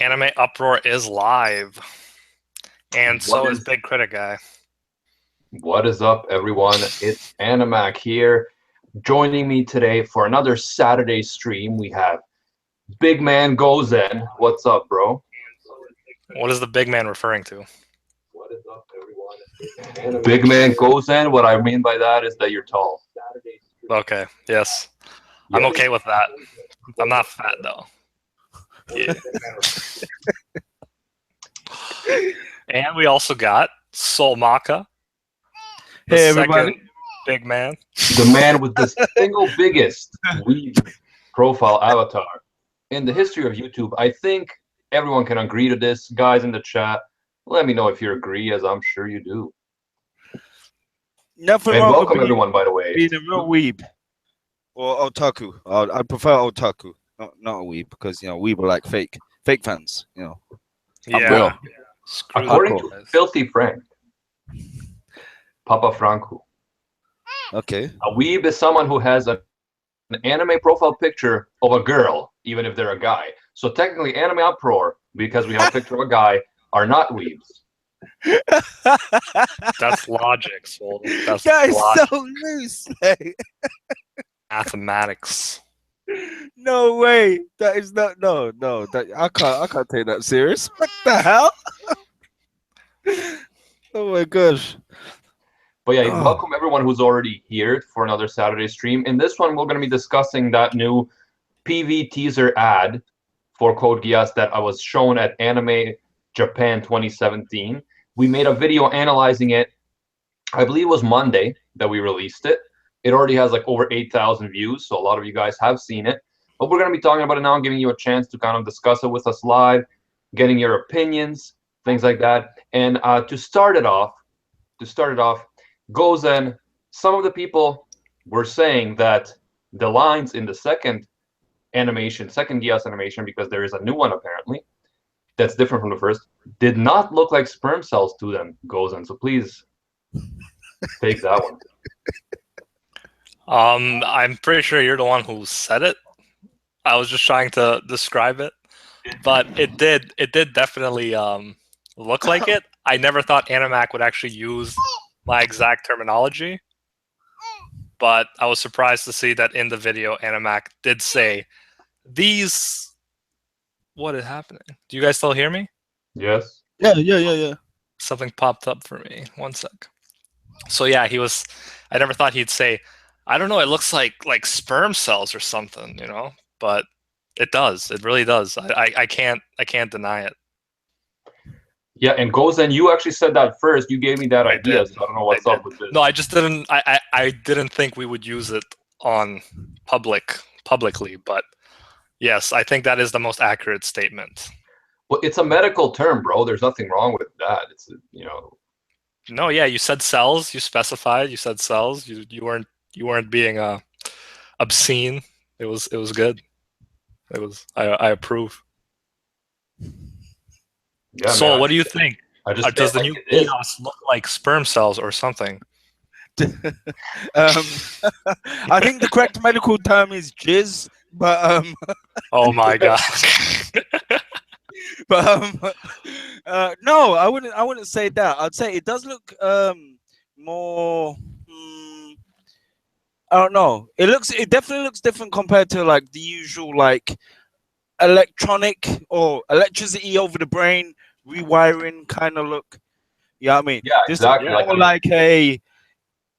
Anime Uproar is live, and so What is is Big Critic Guy. what is up, everyone? It's Animac here. Joining me today for another Saturday stream, we have Big Man Gozen. What's up, bro? What is the big man referring to? What is up, everyone? Big Man Gozen. What I mean by that is that you're tall. Okay, yes. I'm Yes. okay with that. I'm not fat, though. Yeah. And we also got Soul Maka, the Hey, second everybody. big man. The man with the single biggest weeb profile avatar in the history of YouTube. I think everyone can agree to this. Guys in the chat, let me know if you agree, as I'm sure you do. Nothing And wrong with welcome everyone, by the way. being a real weeb or otaku. I prefer otaku, not a weeb, because weeb are like fake fans. I'm Yeah. real. Screw According that, to guys. Filthy Frank, Papa Franco, Okay. a weeb is someone who has an anime profile picture of a girl, even if they're a guy. So technically, Anime Uproar, because we have a picture of a guy, are not weebs. That's logic, Soul. That's That is logic. so loose. Like, Mathematics. no way. That is not. No. That I can't take that serious. What the hell? Oh my gosh. But yeah, Oh. welcome everyone who's already here for another Saturday stream. In this one, we're going to be discussing that new PV teaser ad for Code Geass that I was shown at AnimeJapan 2017. We made a video analyzing it. I believe it was Monday that we released it. It already has like over 8,000 views, so a lot of you guys have seen it. But we're going to be talking about it now, giving you a chance to kind of discuss it with us live, getting your opinions, things like that. And to start it off, Gozen, some of the people were saying that the lines in the second Geass animation, because there is a new one apparently, that's different from the first, did not look like sperm cells to them, Gozen. So please take that one. I'm pretty sure you're the one who said it. I was just trying to describe it, but it did definitely look like it. I never thought Animac would actually use my exact terminology, but I was surprised to see that in the video, Animac did say these. What is happening? Do you guys still hear me? Yes. Yeah. Something popped up for me. One sec. So yeah, I never thought he'd say, I don't know, it looks like sperm cells or something, but it does. It really does. I can't deny it. Yeah, and Gozen, you actually said that first. You gave me that I idea, did. so I don't know what's up with this. No, I just didn't. I didn't think we would use it on publicly, but yes, I think that is the most accurate statement. Well, it's a medical term, bro. There's nothing wrong with that. It's No, yeah, you said cells. You specified. You said cells. You weren't being obscene. It was good. It was. I approve. Yeah, Soul, man, what do you think? Does the new Geass look like sperm cells or something? I think the correct medical term is jizz, but Oh my god. but no, I wouldn't say that. I'd say it does look more. I don't know. It definitely looks different compared to like the usual like electronic or electricity over the brain rewiring kind of look. Yeah, I mean, yeah, this exactly. is more like a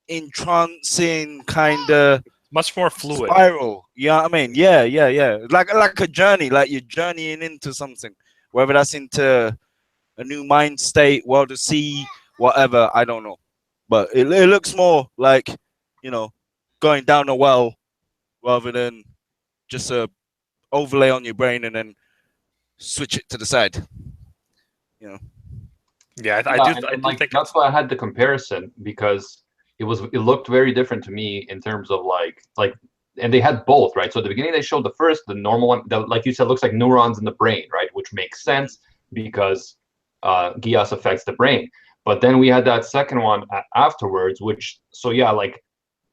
entrancing kind of much more fluid spiral. Yeah, I mean, yeah. Like a journey, like you're journeying into something, whether that's into a new mind state, world to see, whatever. I don't know, but it looks more like going down a well rather than just a overlay on your brain and then switch it to the side. Yeah, I do think that's why I had the comparison, because it looked very different to me in terms of like and they had both, right? So at the beginning they showed the normal one that, like you said, looks like neurons in the brain, right? Which makes sense because Geass affects the brain. But then we had that second one afterwards, like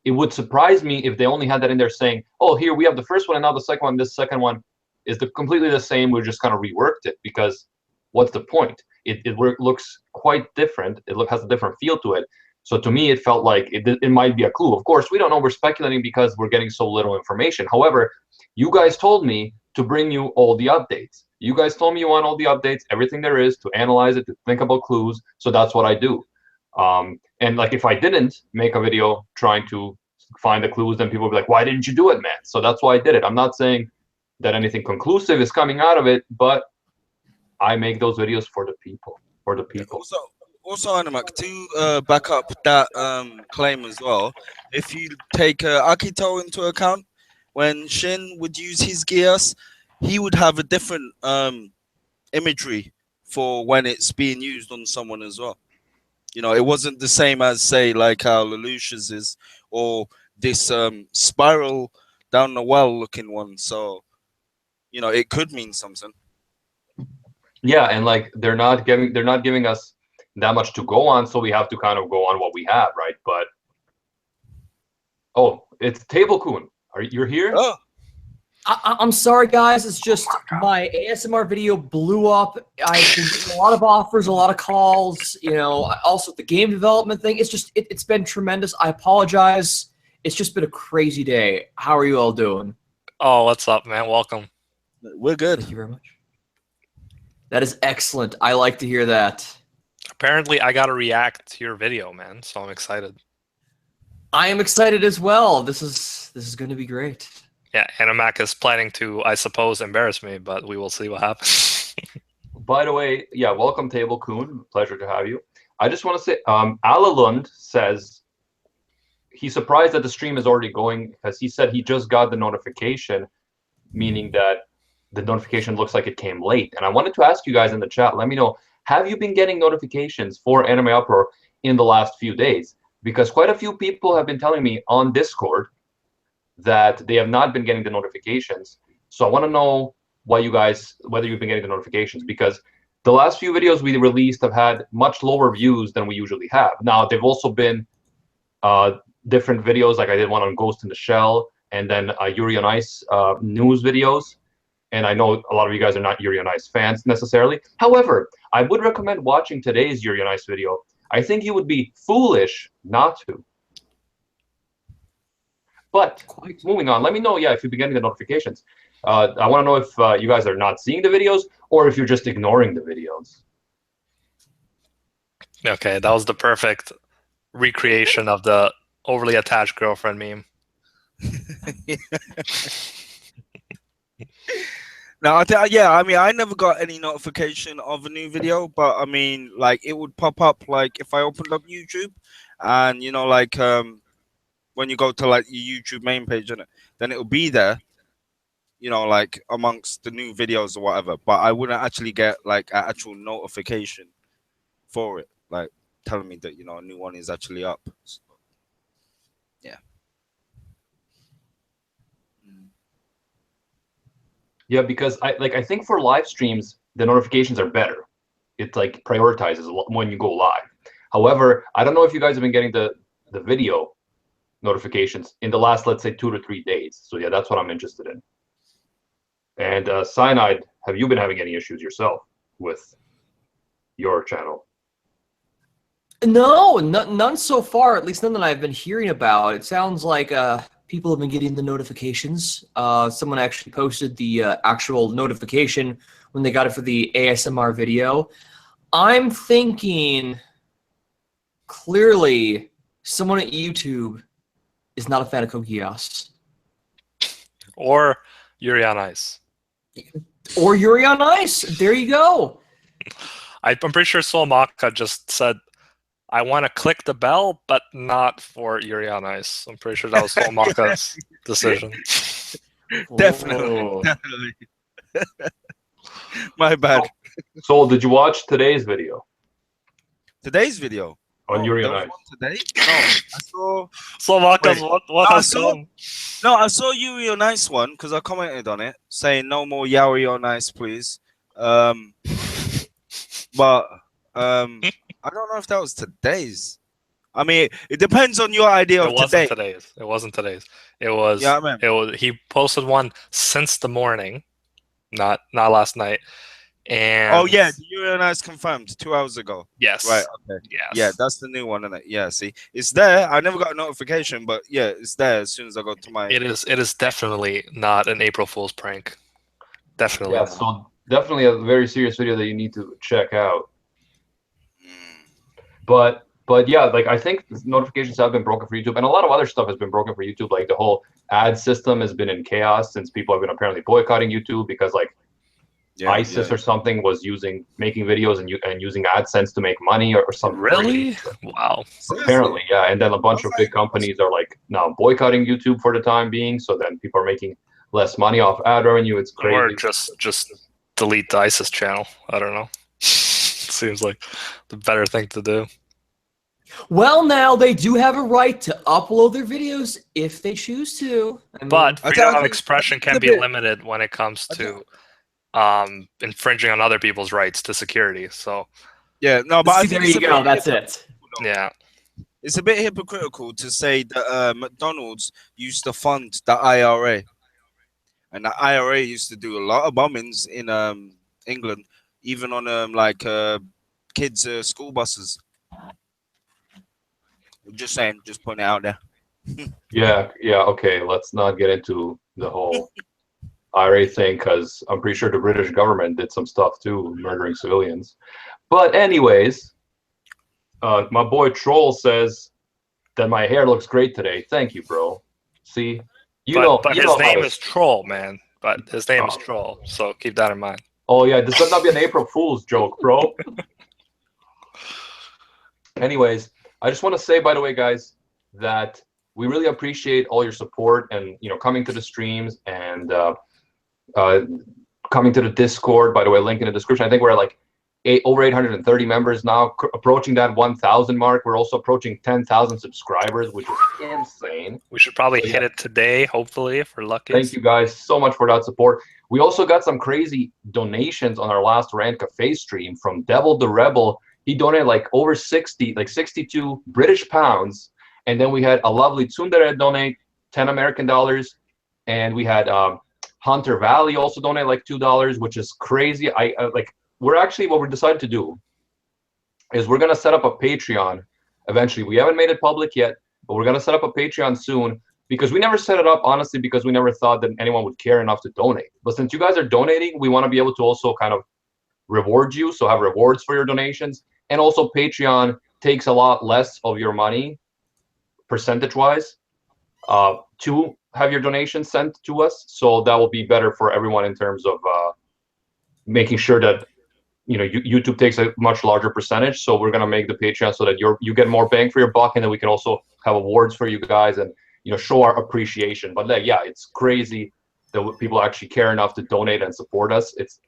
it would surprise me if they only had that in there saying, oh, here we have the first one and now the second one. This second one is completely the same. We just kind of reworked it because what's the point? It looks quite different. Has a different feel to it. So to me, it felt like it might be a clue. Of course, we don't know. We're speculating because we're getting so little information. However, you guys told me to bring you all the updates. You guys told me you want all the updates, everything there is, to analyze it, to think about clues. So that's what I do. And like if I didn't make a video trying to find the clues, then people would be like, why didn't you do it, man? So that's why I did it. I'm not saying that anything conclusive is coming out of it, but I make those videos for the people. For the people. Also, Animac, to back up that claim as well, if you take Akito into account, when Shin would use his Geass, he would have a different imagery for when it's being used on someone as well. You know, it wasn't the same as, say, like how Lelouch's is, or this spiral down the well looking one. So, you know, it could mean something. Yeah, and like they're not giving us that much to go on, so we have to kind of go on what we have, right? But oh, it's Table Kun. You're here? Oh. I'm sorry, guys. It's just my ASMR video blew up. I've been getting a lot of offers, a lot of calls. You know, also the game development thing. It's just it's been tremendous. I apologize. It's just been a crazy day. How are you all doing? Oh, what's up, man? Welcome. We're good. Thank you very much. That is excellent. I like to hear that. Apparently, I got to react to your video, man. So I'm excited. I am excited as well. This is going to be great. Yeah, Animac is planning to, I suppose, embarrass me, but we will see what happens. By the way, yeah, welcome, Table Kun. Pleasure to have you. I just want to say, Alalund says he's surprised that the stream is already going because he said he just got the notification, meaning that the notification looks like it came late. And I wanted to ask you guys in the chat, let me know, have you been getting notifications for Anime Uproar in the last few days? Because quite a few people have been telling me on Discord that they have not been getting the notifications. So I want to know whether you've been getting the notifications, because the last few videos we released have had much lower views than we usually have. Now, they've also been different videos, like I did one on Ghost in the Shell, and then Yuri on Ice news videos. And I know a lot of you guys are not Yuri on Ice fans necessarily. However, I would recommend watching today's Yuri on Ice video. I think you would be foolish not to. But moving on, let me know, if you've been getting the notifications. I want to know if you guys are not seeing the videos or if you're just ignoring the videos. Okay, that was the perfect recreation of the overly attached girlfriend meme. No, I mean, I never got any notification of a new video, but I mean, like, it would pop up, like, if I opened up YouTube, and, you know, like, when you go to, like, your YouTube main page, then it'll be there, you know, like, amongst the new videos or whatever, but I wouldn't actually get, like, an actual notification for it, like, telling me that, you know, a new one is actually up. So, yeah. Yeah, because I think for live streams, the notifications are better. It like prioritizes when you go live. However, I don't know if you guys have been getting the video notifications in the last, let's say, 2 to 3 days. So yeah, that's what I'm interested in. And Cyanide, have you been having any issues yourself with your channel? No, none so far. At least none that I've been hearing about. It sounds like people have been getting the notifications. Someone actually posted the actual notification when they got it for the ASMR video. I'm thinking clearly someone at YouTube is not a fan of Code Geass. Or Yuri on Ice. Or Yuri on Ice. There you go. I'm pretty sure Soul Maka just said, I want to click the bell, but not for Yuri on Ice. I'm pretty sure that was Soul Maka's decision. Definitely. Definitely. My bad. Soul, did you watch today's video? Today's video? On Yuri on Ice? Today? No, I saw... Soul Maka's what has come? No, I saw Yuri on Ice one, because I commented on it, saying no more Yuri on Ice, please. But... I don't know if that was today's. I mean, it depends on your idea of today. It wasn't today's. It was. Yeah, man. It was. He posted one since the morning, not last night. And Oh yeah, the Uranus is confirmed 2 hours ago. yes, Right. Okay. yes, Yeah, that's the new one, isn't it? Yeah. See, it's there. I never got a notification, but yeah, it's there as soon as I go to my. it is definitely not an April Fool's prank. Definitely Yeah, not. so definitely a very serious video that you need to check out. But yeah, like I think notifications have been broken for YouTube, and a lot of other stuff has been broken for YouTube. Like the whole ad system has been in chaos since people have been apparently boycotting YouTube because like ISIS or something was making videos and using AdSense to make money or something. Really? Crazy. Wow. Apparently, yeah. And then a bunch of big companies are like now boycotting YouTube for the time being. So then people are making less money off ad revenue. It's crazy. Or just delete the ISIS channel. I don't know. Seems like the better thing to do. Well, now they do have a right to upload their videos if they choose to. I mean, But I freedom tell of you, expression can it's a be bit- limited when it comes to infringing on other people's rights to security. So Yeah, no, but I see, think there it's you a go. bit That's hypocritical, it. though. yeah, It's a bit hypocritical to say that McDonald's used to fund the IRA, and the IRA used to do a lot of bombings in England, even on like kids' school buses. Just saying, just putting it out there. Yeah, okay. Let's not get into the whole IRA thing because I'm pretty sure the British government did some stuff too, murdering civilians. But anyways, my boy Troll says that my hair looks great today. Thank you, bro. See, but his how name to- is Troll, man. But his name is Troll, so keep that in mind. Oh yeah, this better not be an April Fool's joke, bro. Anyways, I just want to say, by the way, guys, that we really appreciate all your support and coming to the streams and coming to the Discord. By the way, link in the description. I think we're at like over 830 members now, approaching that 1,000 mark. We're also approaching 10,000 subscribers, which is insane. We should probably hit it today, hopefully, if we're lucky. Thank you guys so much for that support. We also got some crazy donations on our last Rant Cafe stream from Devil the Rebel. He donated like over 62 British pounds. And then we had a lovely Tsundere donate 10 American dollars. And we had Hunter Valley also donate like $2, which is crazy. We're actually, what we decided to do is we're going to set up a Patreon eventually. We haven't made it public yet, but we're going to set up a Patreon soon because we never set it up, honestly, because we never thought that anyone would care enough to donate. But since you guys are donating, we want to be able to also kind of reward you, so have rewards for your donations. And also Patreon takes a lot less of your money, percentage-wise, to have your donations sent to us. So that will be better for everyone in terms of making sure that YouTube takes a much larger percentage. So we're gonna make the Patreon so that you get more bang for your buck, and then we can also have awards for you guys and show our appreciation. But yeah, it's crazy that people actually care enough to donate and support us. It's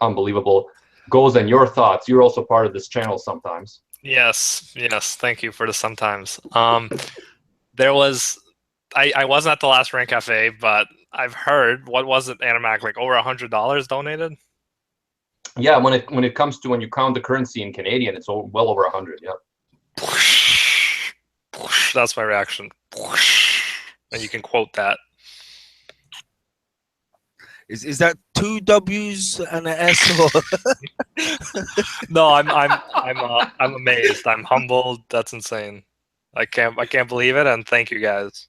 unbelievable. Goes and your thoughts. You're also part of this channel sometimes. Yes. Thank you for the sometimes. There was, I wasn't at the last Rant Cafe, but I've heard, what was it, Animac, like over $100 donated? Yeah, when it comes to when you count the currency in Canadian, it's well over 100. Yeah. That's my reaction. And you can quote that. Is that 2 W's and an S? Or? No, I'm amazed. I'm humbled. That's insane. I can't believe it. And thank you guys.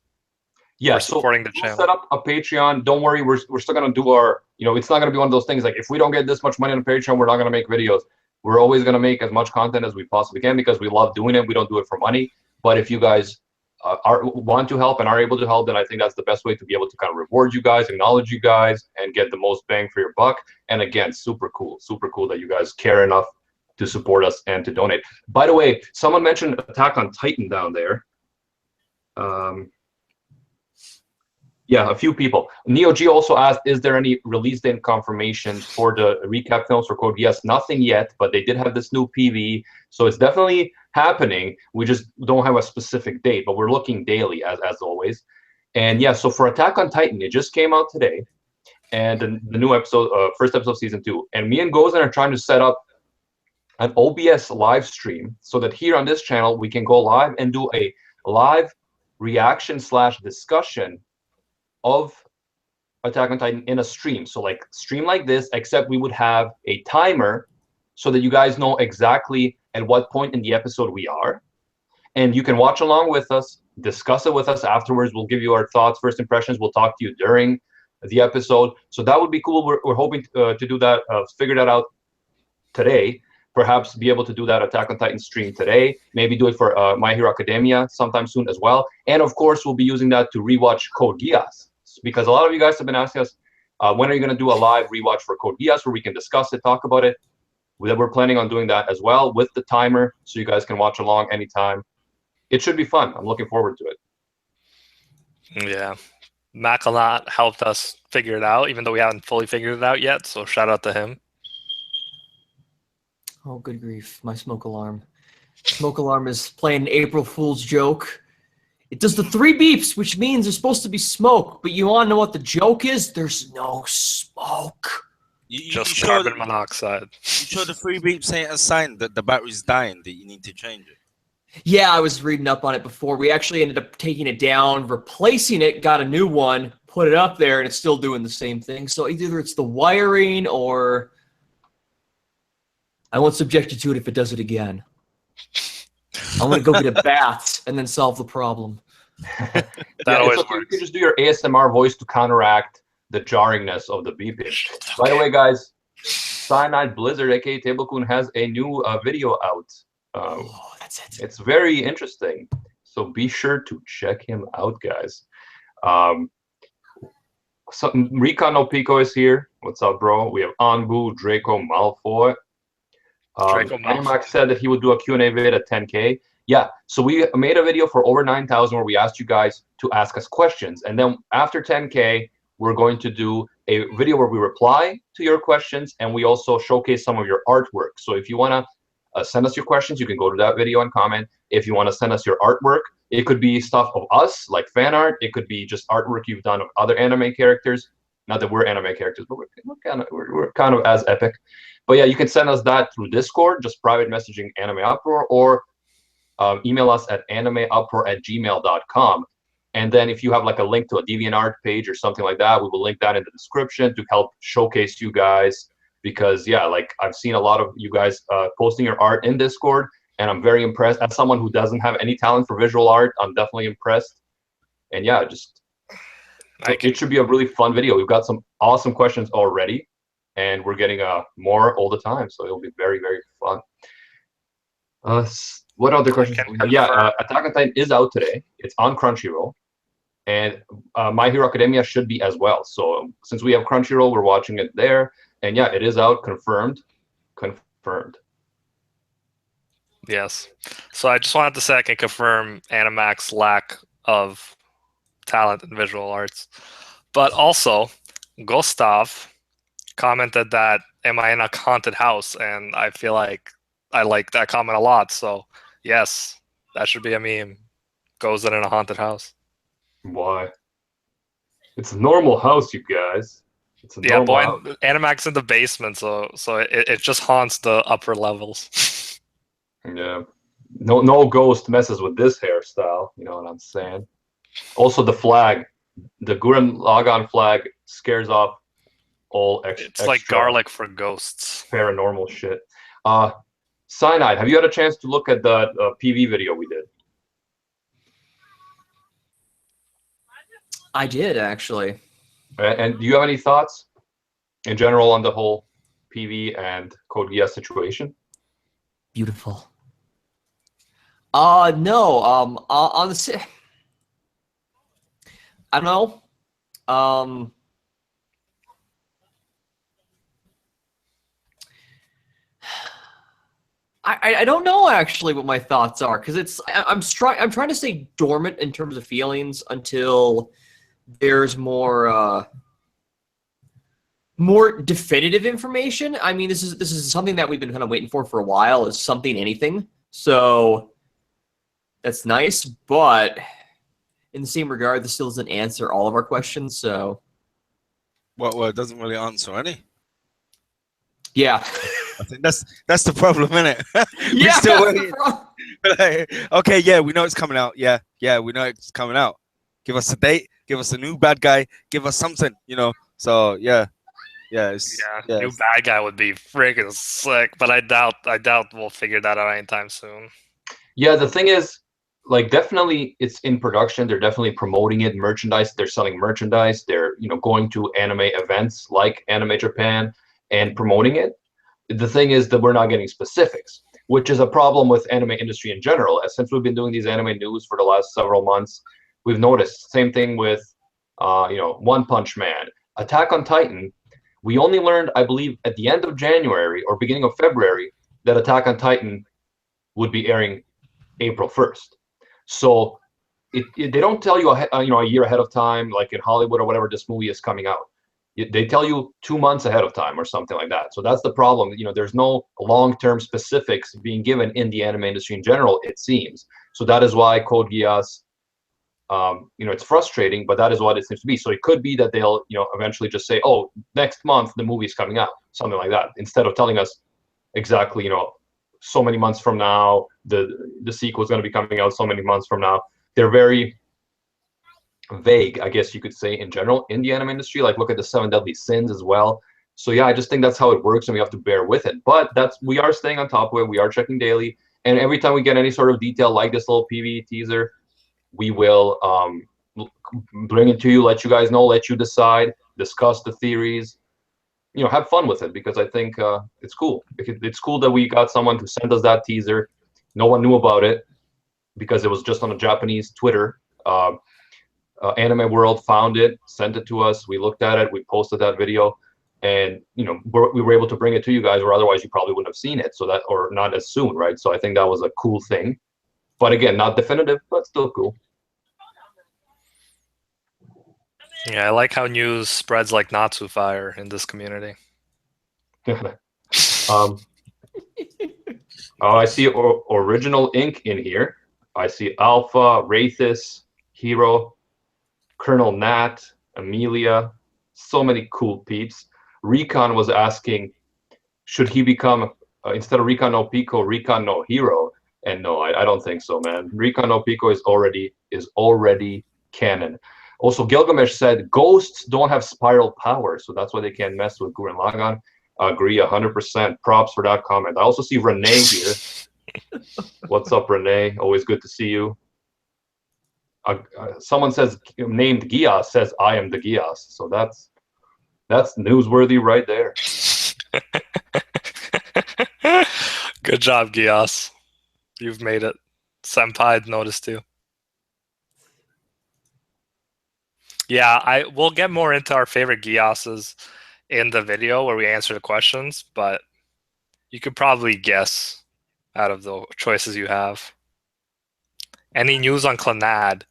Yeah, for supporting the we'll channel. set up a Patreon. Don't worry, we're still gonna do our. It's not gonna be one of those things like if we don't get this much money on Patreon, we're not gonna make videos. We're always gonna make as much content as we possibly can because we love doing it. We don't do it for money. But if you guys want to help and are able to help, then I think that's the best way to be able to kind of reward you guys, acknowledge you guys, and get the most bang for your buck. And again, super cool that you guys care enough to support us and to donate. By the way, someone mentioned Attack on Titan down there. Yeah, a few people. Neo G also asked, is there any release date confirmation for the recap films for Code Geass? Nothing yet, but they did have this new PV, so it's definitely happening. We just don't have a specific date, but we're looking daily as always. And yeah, so for Attack on Titan, it just came out today, and the new episode, first episode of season 2. And me and Gozen are trying to set up an OBS live stream so that here on this channel we can go live and do a live reaction / discussion of Attack on Titan in a stream. So like stream like this, except we would have a timer so that you guys know exactly at what point in the episode we are. And you can watch along with us, discuss it with us afterwards. We'll give you our thoughts, first impressions. We'll talk to you during the episode. So that would be cool. We're hoping to do that, figure that out today. Perhaps be able to do that Attack on Titan stream today. Maybe do it for My Hero Academia sometime soon as well. And of course, we'll be using that to rewatch Code Geass, because a lot of you guys have been asking us, when are you going to do a live rewatch for Code Geass where we can discuss it, talk about it? We're planning on doing that as well with the timer, so you guys can watch along anytime. It should be fun. I'm looking forward to it. Yeah. Mac a lot helped us figure it out, even though we haven't fully figured it out yet. So shout out to him. Oh, good grief. My smoke alarm. Smoke alarm is playing an April Fool's joke. It does the 3 beeps, which means there's supposed to be smoke. But you want to know what the joke is? There's no smoke. Just carbon monoxide. You sure the 3 beeps ain't a sign that the battery's dying, that you need to change it? Yeah, I was reading up on it before. We actually ended up taking it down, replacing it, got a new one, put it up there, and it's still doing the same thing. So either it's the wiring or I won't subject you to it if it does it again. I'm going to go get a bath and then solve the problem. That always okay. works. You can just do your ASMR voice to counteract the jarringness of the beeping. By the way, guys, Cyanide Blizzard, aka Tablecon, has a new video out. Oh, that's it. It's very interesting. So be sure to check him out, guys. Recon No Pico is here. What's up, bro? We have Anbu, Draco Malfoy. Animax said that he would do a Q&A vid at 10K. Yeah, so we made a video for over 9,000 where we asked you guys to ask us questions. And then after 10K, we're going to do a video where we reply to your questions and we also showcase some of your artwork. So if you want to send us your questions, you can go to that video and comment. If you want to send us your artwork, it could be stuff of us, like fan art. It could be just artwork you've done of other anime characters. Not that we're anime characters, but we're kind of as epic. But yeah, you can send us that through Discord, just private messaging Anime Uproar, or email us at animeuproar@gmail.com. And then if you have like a link to a DeviantArt page or something like that, we will link that in the description to help showcase you guys. Because yeah, like I've seen a lot of you guys posting your art in Discord, and I'm very impressed. As someone who doesn't have any talent for visual art, I'm definitely impressed. And yeah, just it should be a really fun video. We've got some awesome questions already, and we're getting more all the time, so it'll be very, very fun. What other questions? Yeah, Attack on Titan is out today. It's on Crunchyroll, and My Hero Academia should be as well. So since we have Crunchyroll, we're watching it there, and yeah, it is out, confirmed. Yes. So I just wanted to say I can confirm Animax's lack of talent in visual arts, but also Gustav commented that am I in a haunted house, and I feel like I like that comment a lot. So yes, that should be a meme. Goes in a haunted house. Why? It's a normal house, you guys. It's a normal house. Animax in the basement, so it just haunts the upper levels. Yeah, no ghost messes with this hairstyle. You know what I'm saying? Also, the flag, the Gurren Lagann flag, scares off all extra like garlic for ghosts. Paranormal shit. Cyanide, have you had a chance to look at the PV video we did? I did, actually. And do you have any thoughts in general on the whole PV and Code Geass situation? Beautiful. No. On the I don't know. I don't know actually what my thoughts are, because I'm trying to stay dormant in terms of feelings until there's more definitive information. I mean, this is something that we've been kind of waiting for a while. Is something anything? So that's nice, but in the same regard, this still doesn't answer all of our questions. So, well, it doesn't really answer any. Yeah. I think that's the problem, isn't it? Yeah. Still waiting. Okay, yeah, we know it's coming out. Yeah, we know it's coming out. Give us a date. give us a new bad guy, give us something, you know. So yeah, New bad guy would be freaking sick, but I doubt we'll figure that out anytime soon. Yeah, the thing is, like, definitely it's in production. They're definitely promoting it, merchandise. They're selling merchandise. They're, you know, going to anime events like Anime Japan and promoting it. The thing is that we're not getting specifics, which is a problem with anime industry in general. Since we've been doing these anime news for the last several months, we've noticed same thing with, you know, One Punch Man, Attack on Titan. We only learned, I believe, at the end of January or beginning of February that Attack on Titan would be airing April 1st. So they don't tell you, you know, a year ahead of time, like in Hollywood or whatever, this movie is coming out. They tell you 2 months ahead of time or something like that. So that's the problem. You know, there's no long-term specifics being given in the anime industry in general, it seems. So that is why Code Geass, you know, it's frustrating, but that is what it seems to be. So it could be that they'll, you know, eventually just say, oh, next month the movie's coming out, something like that, instead of telling us exactly, you know, so many months from now, the sequel is going to be coming out so many months from now. They're very vague, I guess you could say, in general in the anime industry. Like, look at the 7 Deadly Sins as well. So yeah, I just think that's how it works, and we have to bear with it. But we are staying on top of it. We are checking daily, and every time we get any sort of detail like this little PV teaser, we will bring it to you, let you guys know, let you decide, discuss the theories, you know, have fun with it, because I think it's cool. It's cool that we got someone to send us that teaser. No one knew about it because it was just on a Japanese Twitter. Anime World found it, sent it to us. We looked at it. We posted that video, and you know, we were able to bring it to you guys, or otherwise you probably wouldn't have seen it. So that, or not as soon, right? So I think that was a cool thing. But again, not definitive, but still cool. Yeah, I like how news spreads like Natsu fire in this community. I see Original Ink in here. I see Alpha, Wraithis, Hero, Colonel Nat, Amelia. So many cool peeps. Recon was asking, should he become, instead of Recon no Pico, Recon no Hero? And no, I don't think so, man. Recon no Pico is already canon. Also, Gilgamesh said ghosts don't have spiral power, so that's why they can't mess with Gurren Lagann. Agree 100%. Props for that comment. I also see Renee here. What's up, Renee? Always good to see you. Someone says, named Geass, says I am the Geass. So that's newsworthy right there. Good job, Geass. You've made it. Senpai noticed too. Yeah, we'll get more into our favorite Geasses in the video where we answer the questions, but you could probably guess out of the choices you have. Any news on Clannad?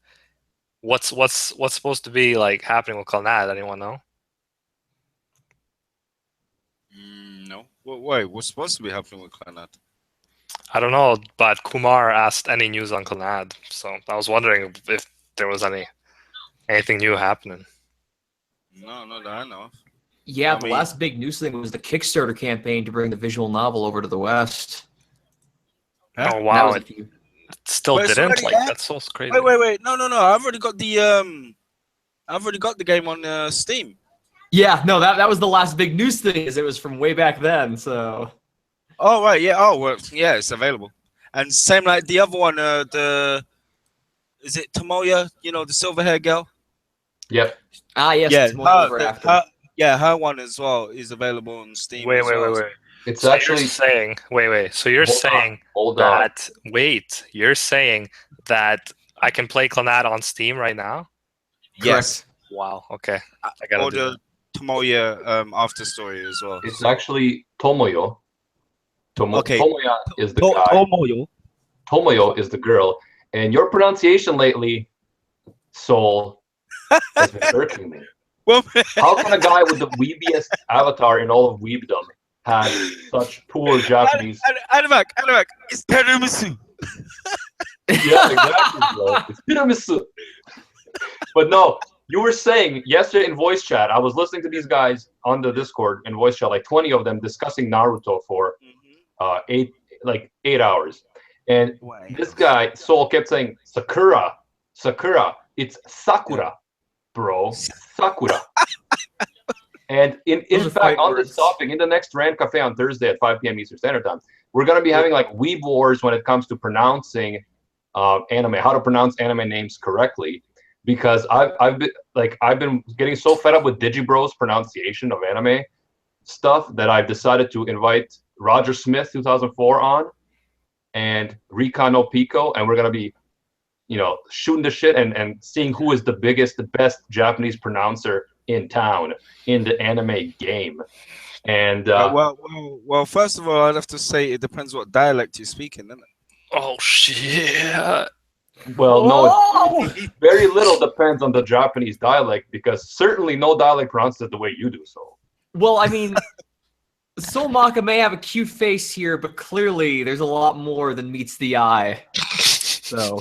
What's supposed to be like happening with Clannad? Anyone know? No. Wait, what's supposed to be happening with Clannad? I don't know, but Kumar asked any news on Clannad, so I was wondering if there was anything new happening. No, not that I know of. Yeah, the last big news thing was the Kickstarter campaign to bring the visual novel over to the West. Huh? Oh wow, That was it still didn't. Like, that's so crazy. Wait. No. I've already got the game on Steam. Yeah, no, that was the last big news thing, is it was from way back then. So. Oh right, yeah. Oh well, yeah, it's available. And same like the other one. Is it Tomoya? You know, the silver hair girl. Yep. Ah, yes. Yeah, her one as well is available on Steam. Wait. It's so actually you're saying, wait. So you're saying that? Wait, you're saying that I can play Clannad on Steam right now? Yes. Wow. Okay. I gotta do the Tomoya after story as well. It's actually Tomoyo. Okay. Tomoya is the guy. Tomoyo is the girl. And your pronunciation lately, Soul, has been irking me. How can a guy with the weebiest avatar in all of weebdom have such poor Japanese? Animak, it's tiramisu. Yeah, exactly, bro. It's tiramisu. But no, you were saying yesterday in voice chat, I was listening to these guys on the Discord in voice chat, like 20 of them discussing Naruto for 8 hours. And this guy, Soul, kept saying Sakura. It's Sakura. bro. Sakura. And in Those are fact, fight on this words. topic, in the next Rand Cafe on Thursday at 5 p.m. Eastern Standard Time, we're going to be having like weeb wars when it comes to pronouncing anime, how to pronounce anime names correctly. Because I've been getting so fed up with Digibro's pronunciation of anime stuff that I've decided to invite Roger Smith 2004 on and Rika no Pico, and we're gonna be, you know, shooting the shit and seeing who is the biggest, the best Japanese pronouncer in town in the anime game. And well, first of all, I'd have to say it depends what dialect you're speaking, isn't it? Oh shit! well, no, Oh! very little depends on the Japanese dialect, because certainly no dialect pronounces it the way you do. So Well, I mean, Solmaka may have a cute face here, but clearly there's a lot more than meets the eye. So,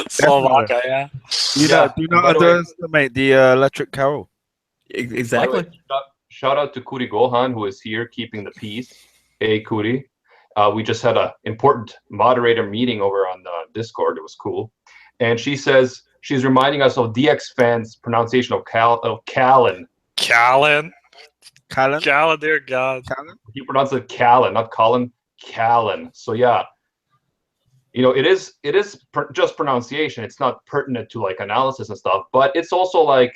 Slovakia, yeah. Do you not by the way- underestimate the electric carol? exactly. by the way, shout out to Kuri Gohan, who is here keeping the peace. Hey, Kuri. We just had an important moderator meeting over on Discord. It was cool. And she says she's reminding us of DX fans' pronunciation of Callan. Callan. Callan? Callan, dear God. Callan? He pronounced it Callan, not Colin. Callan. So yeah, you know, it is just pronunciation. It's not pertinent to like analysis and stuff, but it's also like,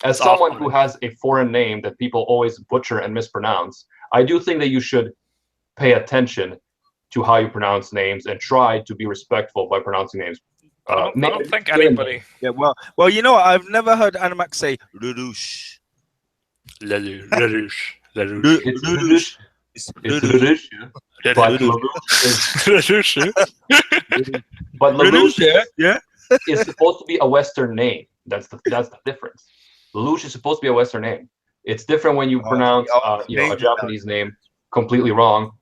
as It's someone off-putting. who has a foreign name that people always butcher and mispronounce, I do think that you should pay attention to how you pronounce names and try to be respectful by pronouncing names. I don't think anybody. Yeah, well, you know what? I've never heard Animax say Lelouch. Lelouch. It's Lelouch. It's Lelouch. But Lelouch Yeah. is supposed to be a Western name. That's the difference. Lelouch is supposed to be a Western name. It's different when you pronounce a Japanese name completely wrong.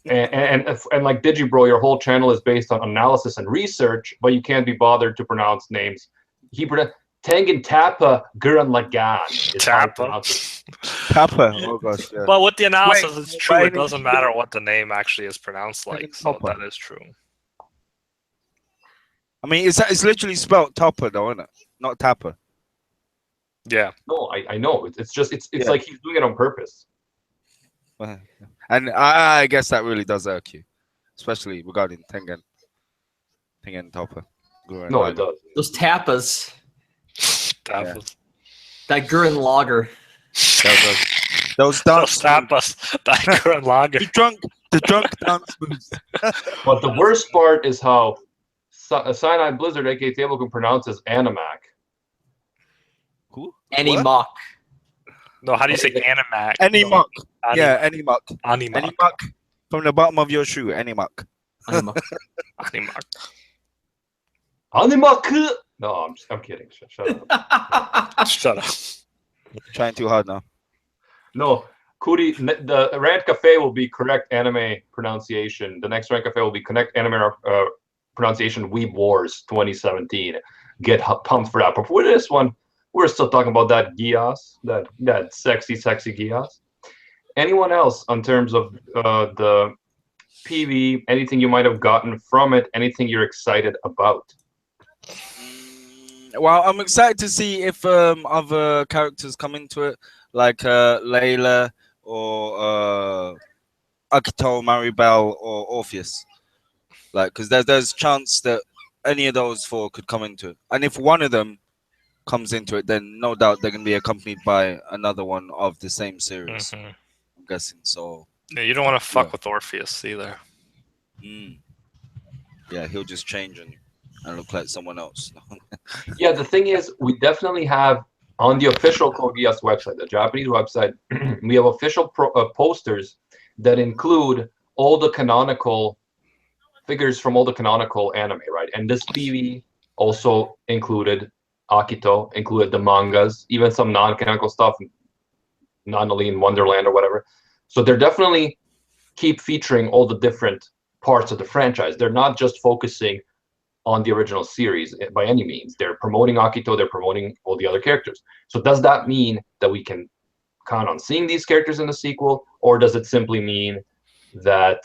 And like Digibro, your whole channel is based on analysis and research, but you can't be bothered to pronounce names. He pronounced Tengen Tapa Gurren Lagann. Tapa. Kappa. Oh gosh. Yeah. But with the analysis, Wait, it's true. wait, It doesn't matter what the name actually is pronounced like. So Tapa. that is true. I mean, it's literally spelled Topper, though, isn't it? Not Tapper. Yeah. No, I know. It's just it's Yeah. like he's doing it on purpose. And I guess that really does irk you, especially regarding Tengen Topper. Gurren No, Lagann. it does. Those tapas, Tapas. that Gurren Lager. Those Those dance moves. tapas. That Gurren Lager. The drunk dance moves. But the worst part is how Cyanide Blizzard, aka Table, pronounces Animac. Who? Any What? mock. No, how do you say Animac? Animac. Ani- Yeah, Animac. Animac. Animac. From the bottom of your shoe, Animac. Animac. Animac. Animac. No, I'm kidding. Shut up. Shut up. Trying too hard now. No, Kuri, the Rant Cafe will be correct anime pronunciation. The next Rant Cafe will be correct anime pronunciation. Weeb Wars 2017. Get pumped for that. But for this one, we're still talking about that Geass, that sexy Geass. Anyone else in terms of the PV? Anything you might have gotten from it? Anything you're excited about? Well, I'm excited to see if other characters come into it, like Layla or Akito, Maribel, or Orpheus. Like, because there's chance that any of those four could come into it, and if one of them comes into it, then no doubt they're gonna be accompanied by another one of the same series. Mhm. I'm guessing. So Yeah, you don't want to fuck Yeah. with Orpheus either. yeah, he'll just change and look like someone else. Yeah, the thing is, we definitely have on the official Code Geass website, the Japanese website, we have official posters that include all the canonical figures from all the canonical anime, right? And this PV also included Akito, included the mangas, even some non-canonical stuff, Nanoline Wonderland or whatever. So they're definitely keep featuring all the different parts of the franchise. They're not just focusing on the original series by any means. They're promoting Akito, they're promoting all the other characters. So does that mean that we can count on seeing these characters in the sequel, or does it simply mean that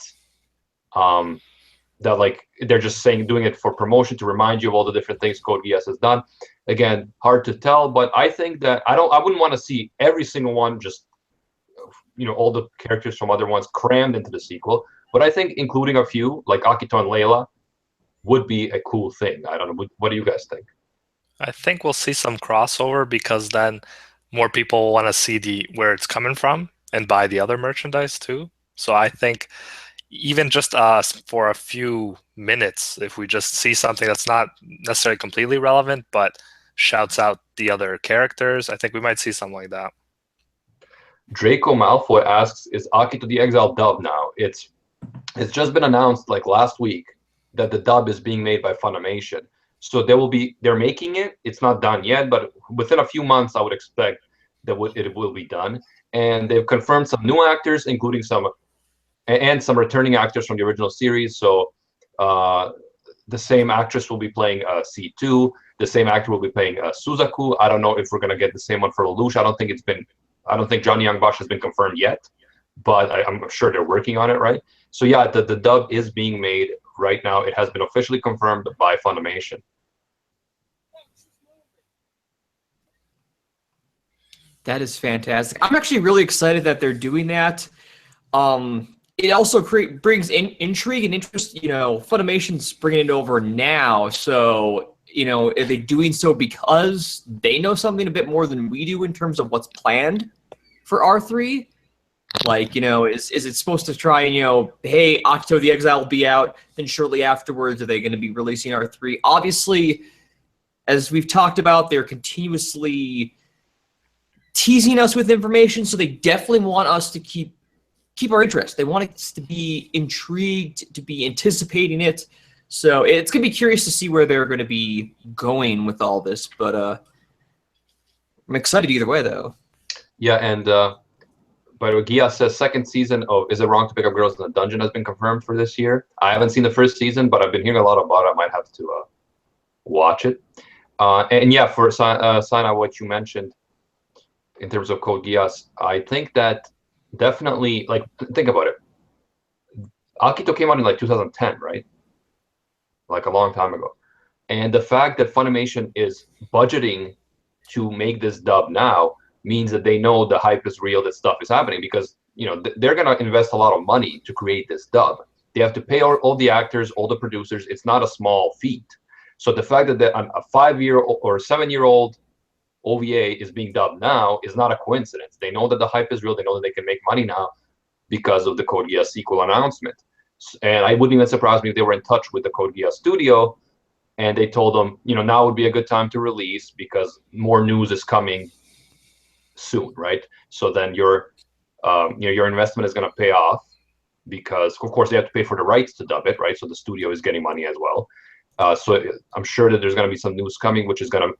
that like they're just saying doing it for promotion to remind you of all the different things Code Geass has done. Again, hard to tell, but I think that I wouldn't want to see every single one, just all the characters from other ones crammed into the sequel. But I think including a few like Akito and Layla would be a cool thing. I don't know. What do you guys think? I think we'll see some crossover because then more people want to see where it's coming from and buy the other merchandise too. So I think even just for a few minutes, if we just see something that's not necessarily completely relevant, but shouts out the other characters, I think we might see something like that. Draco Malfoy asks, is Akito the Exile dub now? It's just been announced like last week that the dub is being made by Funimation. So they're making it. It's not done yet, but within a few months, I would expect that it will be done. And they've confirmed some new actors, including some returning actors from the original series. So the same actress will be playing C2. The same actor will be playing Suzaku. I don't know if we're gonna get the same one for Lelouch. I don't think Johnny Young Bosch has been confirmed yet, but I'm sure they're working on it, right? So yeah, the dub is being made right now. It has been officially confirmed by Funimation. That is fantastic. I'm actually really excited that they're doing that. It also brings intrigue and interest. Funimation's bringing it over now, so are they doing so because they know something a bit more than we do in terms of what's planned for R3? Like, is it supposed to try and, hey, Akito the Exile will be out, then shortly afterwards, are they going to be releasing R3? Obviously, as we've talked about, they're continuously teasing us with information, so they definitely want us to keep our interest. They want us to be intrigued, to be anticipating it. So it's going to be curious to see where they're going to be going with all this, but I'm excited either way, though. Yeah, and by the way, Geass says second season of Is It Wrong to Pick Up Girls in the Dungeon has been confirmed for this year. I haven't seen the first season, but I've been hearing a lot about it. I might have to watch it. And yeah, for Sana, what you mentioned in terms of Code Geass, I think that definitely, like, think about it. Akito came out in like 2010, right? Like a long time ago. And the fact that Funimation is budgeting to make this dub now means that they know the hype is real, that stuff is happening, because they're going to invest a lot of money to create this dub. They have to pay all the actors, all the producers. It's not a small feat. So the fact that a 5-year or 7-year-old OVA is being dubbed now is not a coincidence. They know that the hype is real. They know that they can make money now because of the Code Geass sequel announcement. And I wouldn't even surprise me if they were in touch with the Code Geass studio and they told them, now would be a good time to release because more news is coming soon, right? So then your investment is going to pay off because, of course, they have to pay for the rights to dub it, right? So the studio is getting money as well. So I'm sure that there's going to be some news coming, which is going to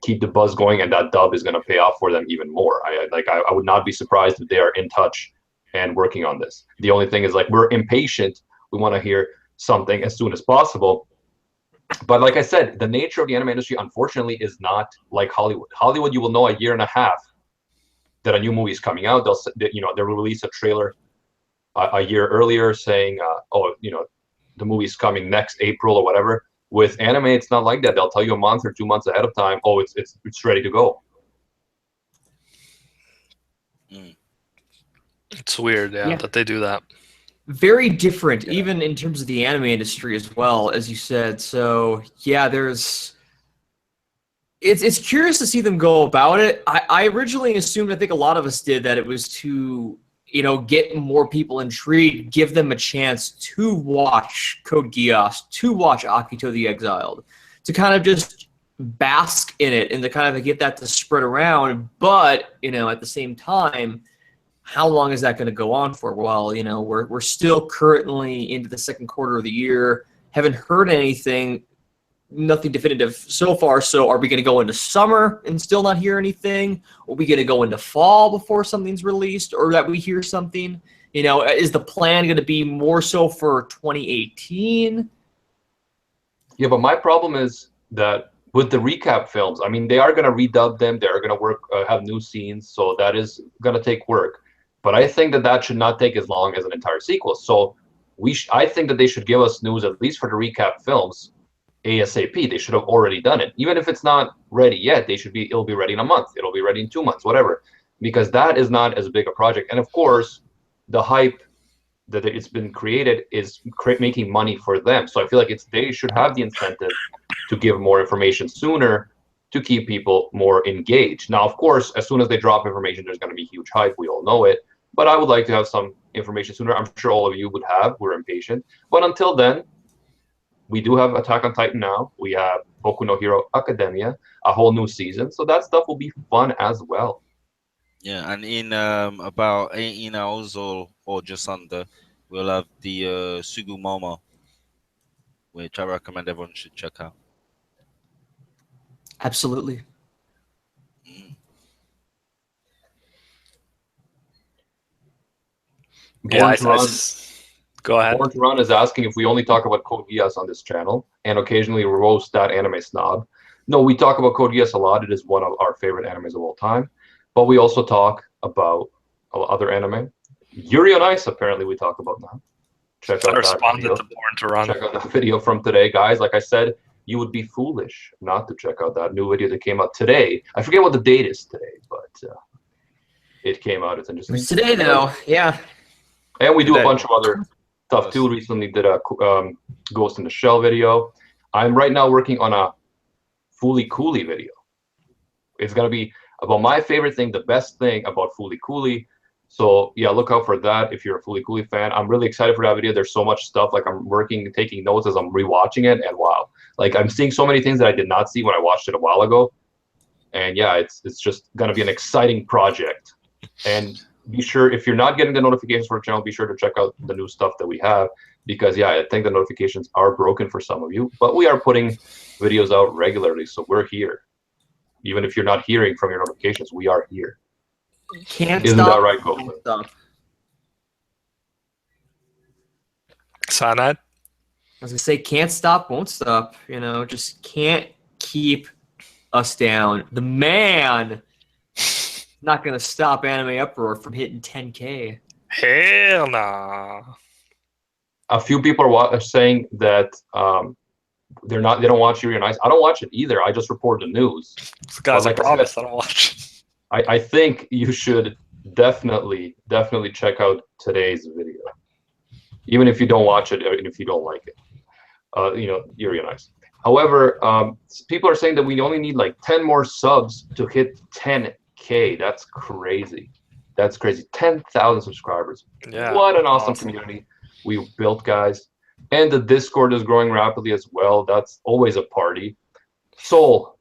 keep the buzz going, and that dub is going to pay off for them even more. I would not be surprised if they are in touch and working on this. The only thing is, like, we're impatient. We want to hear something as soon as possible. But like I said, the nature of the anime industry, unfortunately, is not like Hollywood. Hollywood, you will know a year and a half that a new movie is coming out. They'll release a trailer a year earlier saying, the movie's coming next April or whatever. With anime, it's not like that. They'll tell you a month or 2 months ahead of time, oh, it's ready to go. It's weird, yeah, that they do that. Very different, even in terms of the anime industry as well, as you said. So yeah, it's curious to see them go about it. I originally assumed, I think a lot of us did, that it was to get more people intrigued, give them a chance to watch Code Geass, to watch Akito the Exiled, to kind of just bask in it and to kind of get that to spread around. But at the same time, how long is that going to go on for? Well, we're still currently into the second quarter of the year. Haven't heard anything, nothing definitive so far. So are we going to go into summer and still not hear anything? Are we going to go into fall before something's released, or that we hear something? Is the plan going to be more so for 2018? Yeah, but my problem is that with the recap films, I mean, they are going to redub them. They are going to work, have new scenes. So that is going to take work. But I think that should not take as long as an entire sequel. So I think that they should give us news at least for the recap films ASAP. They should have already done it. Even if it's not ready yet, it'll be ready in a month. It'll be ready in 2 months, whatever. Because that is not as big a project. And of course, the hype that it's been created is making money for them. So I feel like they should have the incentive to give more information sooner to keep people more engaged. Now, of course, as soon as they drop information, there's going to be huge hype. We all know it. But I would like to have some information sooner. I'm sure all of you would have. We're impatient. But until then, we do have Attack on Titan now. We have Boku no Hero Academia, a whole new season. So that stuff will be fun as well. Yeah, and in about 18 hours or just under, we'll have the Sugumomo, which I recommend everyone should check out. Absolutely. Yeah, go ahead. Born to Run is asking if we only talk about Code Geass on this channel and occasionally roast that anime snob. No, we talk about Code Geass a lot. It is one of our favorite animes of all time. But we also talk about other anime. Yuri on Ice, apparently, we talk about now. Check out that video. To Born to Run. Check out that video from today, guys. Like I said, you would be foolish not to check out that new video that came out today. I forget what the date is today, but it came out. It's interesting. It's today, though. Yeah. And we do a bunch of other stuff too. Recently did a Ghost in the Shell video. I'm right now working on a Fooly Cooly video. It's gonna be about my favorite thing, the best thing about Fooly Cooly. So yeah, look out for that if you're a Fooly Cooly fan. I'm really excited for that video. There's so much stuff. Like I'm taking notes as I'm rewatching it, and wow, like I'm seeing so many things that I did not see when I watched it a while ago. And yeah, it's just gonna be an exciting project. And be sure, if you're not getting the notifications for the channel, be sure to check out the new stuff that we have, because yeah, I think the notifications are broken for some of you, but we are putting videos out regularly, so we're here. Even if you're not hearing from your notifications, we are here. Isn't that right, Copeland? Sanad? I was gonna say, can't stop, won't stop. You know, just can't keep us down. The man not gonna stop Anime Uproar from hitting 10K. Hell nah. A few people are saying that they don't watch Yuri on Ice. I don't watch it either. I just report the news. Guys, I promise I don't watch. I think you should definitely check out today's video, even if you don't watch it and if you don't like it. You know, Yuri on Ice. However, people are saying that we only need like 10 more subs to hit 10K. That's crazy. That's crazy. 10,000 subscribers. Yeah. What an awesome community we built, guys. And the Discord is growing rapidly as well. That's always a party. Soul,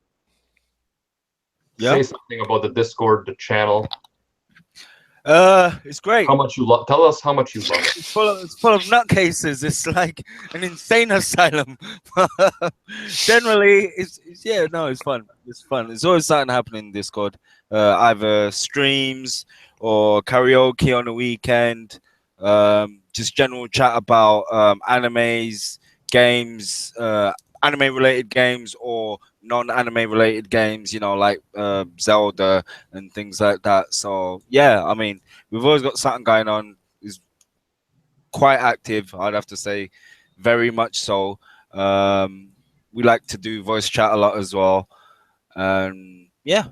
say something about the Discord, the channel. It's great. How much you love? Tell us how much you love it. It's full of nutcases. It's like an insane asylum. Generally, it's fun. It's fun. There's always something happening in Discord. Either streams or karaoke on the weekend. Just general chat about animes, games, anime-related games or non-anime related games, you know, like Zelda and things like that. So yeah, I mean, we've always got something going on. It's quite active, I'd have to say, very much so. We like to do voice chat a lot as well. Yeah,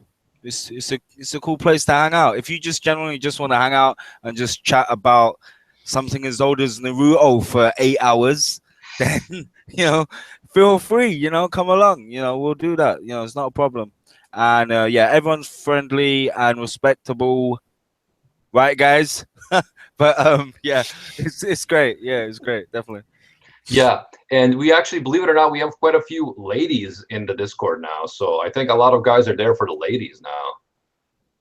it's a cool place to hang out. If you just generally just want to hang out and just chat about something as old as Naruto for 8 hours, then you know, feel free, you know, come along, you know, we'll do that, you know, it's not a problem. And yeah, everyone's friendly and respectable, right, guys? But yeah, it's great. Yeah, it's great, definitely. Yeah, and we actually, believe it or not, we have quite a few ladies in the Discord now. So I think a lot of guys are there for the ladies now.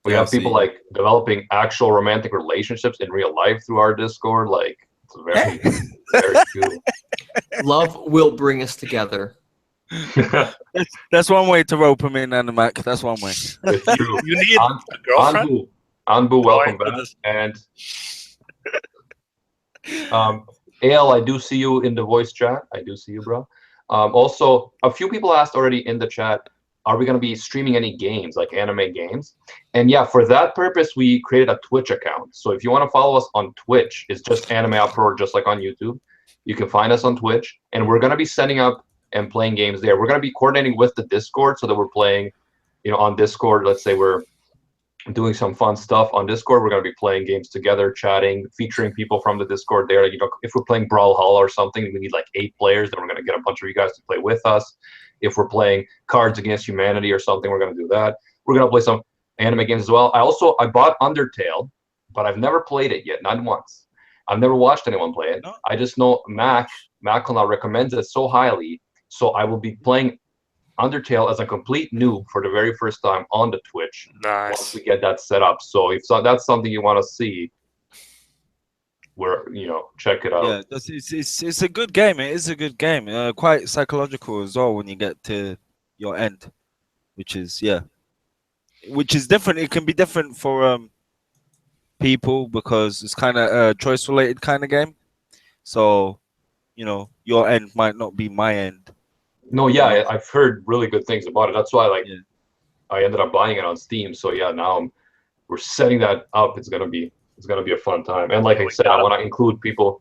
We have people like developing actual romantic relationships in real life through our Discord. Like, it's very, very cool. Love will bring us together. That's one way to rope him in, Animac. That's one way. It's true. You need a girlfriend? Anbu, welcome back. And AL, I do see you in the voice chat. I do see you, bro. Also, a few people asked already in the chat, are we going to be streaming any games, like anime games? And yeah, for that purpose, we created a Twitch account. So if you want to follow us on Twitch, it's just Anime Uproar, just like on YouTube. You can find us on Twitch, and we're gonna be setting up and playing games there. We're gonna be coordinating with the Discord so that we're playing, on Discord. Let's say we're doing some fun stuff on Discord. We're going to be playing games together, chatting, featuring people from the Discord there. If we're playing Brawlhalla or something, we need like 8 players, then we're going to get a bunch of you guys to play with us. If we're playing Cards Against Humanity or something, we're going to do that. We're going to play some anime games as well. I bought Undertale, but I've never played it yet, not once. I've never watched anyone play it. No. I just know Mac now recommends it so highly, so I will be playing Undertale as a complete noob for the very first time on the Twitch. Nice. Once we get that set up. So if that's something you want to see, check it out. Yeah, it's a good game. It is a good game. Quite psychological as well when you get to your end, which is different. It can be different for people because it's kind of a choice related kind of game. So, your end might not be my end. No, yeah, I've heard really good things about it. That's why I ended up buying it on Steam. So yeah, now we're setting that up. It's gonna be a fun time. And like I said, I want to include people,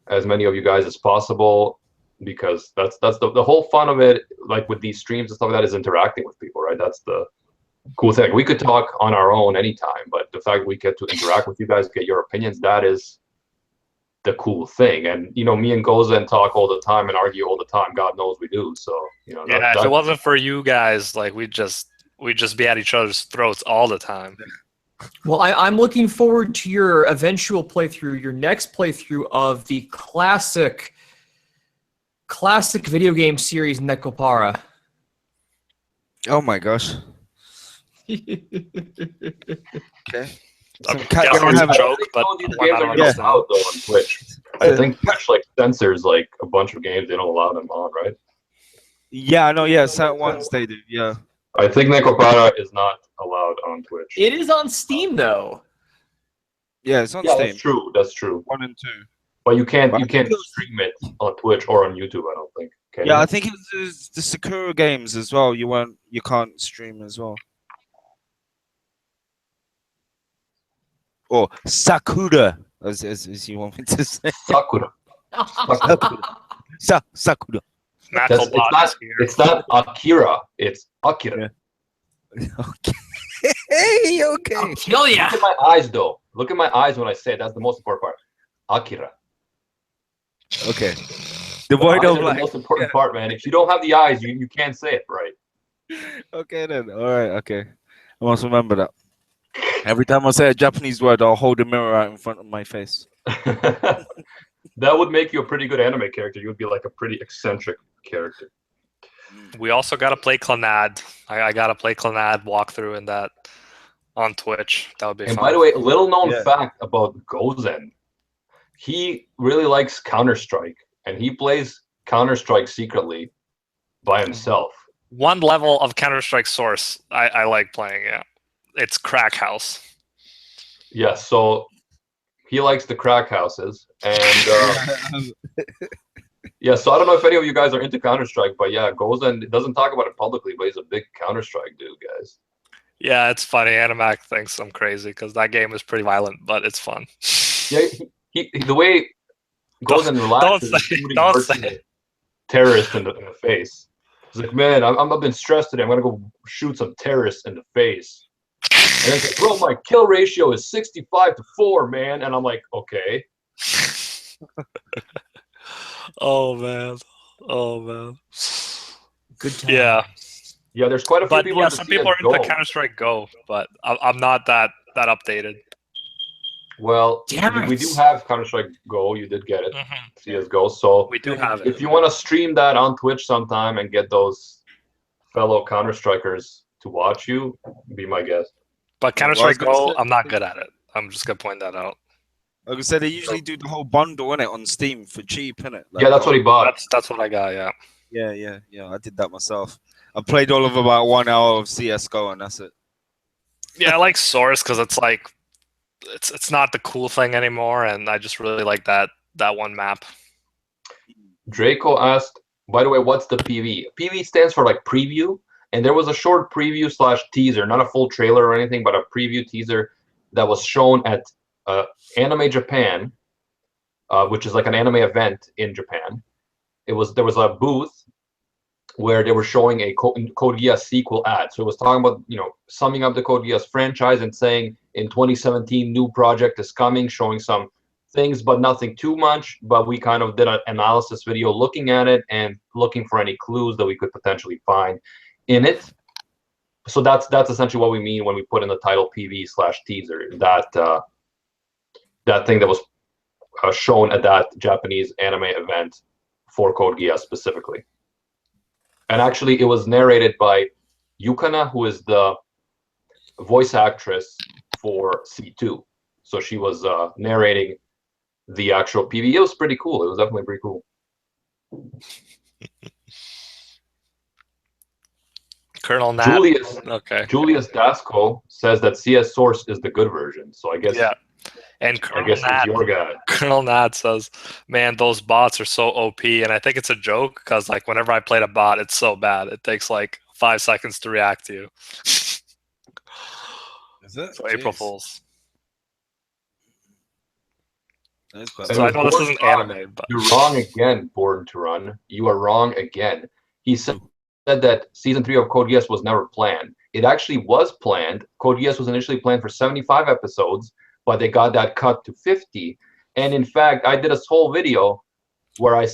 as many of you guys as possible, because that's the whole fun of it. Like with these streams and stuff like that, is interacting with people, right? That's the cool thing. We could talk on our own anytime, but the fact we get to interact with you guys, get your opinions, that is the cool thing. And me and Gozen talk all the time and argue all the time. God knows we do. So if it wasn't for you guys, like we'd just be at each other's throats all the time. Well, I'm looking forward to your eventual playthrough, your next playthrough of the classic video game series Nekopara. Oh my gosh. Okay. I'm guessing it's a joke, but these games are not allowed though on Twitch. I think Twitch censors a bunch of games. They don't allow them on, right? Yeah, I know. Yeah, certain ones they do. Yeah. I think Nekopara is not allowed on Twitch. It is on Steam though. Yeah, it's on Steam. That's true. That's true. 1 and 2. But you can't stream it on Twitch or on YouTube. I don't think. Can you? I think it's the Sakura games as well. You can't stream as well. Or Sakura, as you want me to say. Sakura. Sakura. It's not Akira. It's Akira. Okay. Hey, okay. I'll kill ya. Look at my eyes, though. Look at my eyes when I say it. That's the most important part. Akira. Okay. The void of the most important part, man. If you don't have the eyes, you can't say it right. Okay then. All right. Okay. I must remember that. Every time I say a Japanese word, I'll hold a mirror out in front of my face. That would make you a pretty good anime character. You would be like a pretty eccentric character. We also got to play Clannad. I got to play Clannad walkthrough in that on Twitch. That would be fun. And by the way, a little known fact about Gozen. He really likes Counter-Strike, and he plays Counter-Strike secretly by himself. One level of Counter-Strike Source I like playing, yeah. It's Crack House. Yeah, so he likes the crack houses. And yeah, so I don't know if any of you guys are into Counter-Strike, but yeah, Gozen doesn't talk about it publicly, but he's a big Counter-Strike dude, guys. Yeah, it's funny. Animac thinks I'm crazy because that game is pretty violent, but it's fun. Yeah, the way Gozen relaxes is shooting a terrorist in the face. He's like, man, I've been stressed today. I'm going to go shoot some terrorists in the face. And it's like, bro, my kill ratio is 65-4, man. And I'm like, okay. Oh, man. Good time. Yeah, there's quite a few people. Yeah, some people are into Counter-Strike Go, but I'm not that updated. Well, we do have Counter-Strike Go. You did get it, CSGO. So we do have it. If you want to stream that on Twitch sometime and get those fellow Counter-Strikers to watch you, be my guest. But Counter-Strike Go, I'm not good at it. I'm just gonna point that out. Like I said, they usually do the whole bundle, innit, on Steam for cheap, innit? Like, yeah, that's what he bought. That's what I got, yeah. Yeah, I did that myself. I played all of about 1 hour of CSGO and that's it. Yeah, I like Source because it's like, it's not the cool thing anymore, and I just really like that one map. Draco asked, by the way, what's the PV? PV stands for like preview, and there was a short preview / teaser, not a full trailer or anything, but a preview teaser that was shown at AnimeJapan which is like an anime event in Japan. There was a booth where they were showing a Code Geass sequel ad. So it was talking about, summing up the Code Geass franchise and saying in 2017, new project is coming, showing some things, but nothing too much. But we kind of did an analysis video looking at it and looking for any clues that we could potentially find in it. So that's essentially what we mean when we put in the title PV/teaser, that thing that was shown at that Japanese anime event for Code Geass specifically. And actually, it was narrated by Yukana, who is the voice actress for C2. So she was narrating the actual PV. It was pretty cool. It was definitely pretty cool. Colonel Nat. Julius Dasco says that CS Source is the good version. So I guess And I guess it's your guy. Colonel Nat says, "Man, those bots are so OP," and I think it's a joke because like whenever I played a bot, it's so bad. It takes like 5 seconds to react to you. Is it? So April Fools. So I know this isn't anime, but you're wrong again, Born to Run. You are wrong again. He said that season 3 of Code Geass was never planned. It actually was planned. Code Geass was initially planned for 75 episodes, but they got that cut to 50. And in fact, I did a whole video where I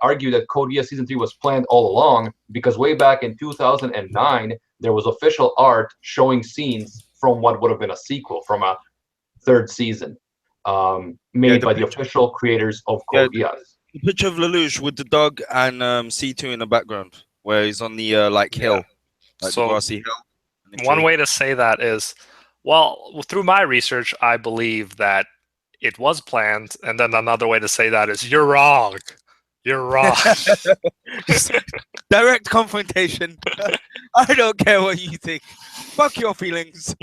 argued that Code Geass season 3 was planned all along, because way back in 2009, there was official art showing scenes from what would have been a sequel from a 3rd season, made by the official creators of Code Geass. The picture of Lelouch with the dog and C2 in the background, where he's on the hill, like so grassy hill. One way to say that is, well, through my research, I believe that it was planned, and then another way to say that is, you're wrong. You're wrong. Direct confrontation. I don't care what you think. Fuck your feelings.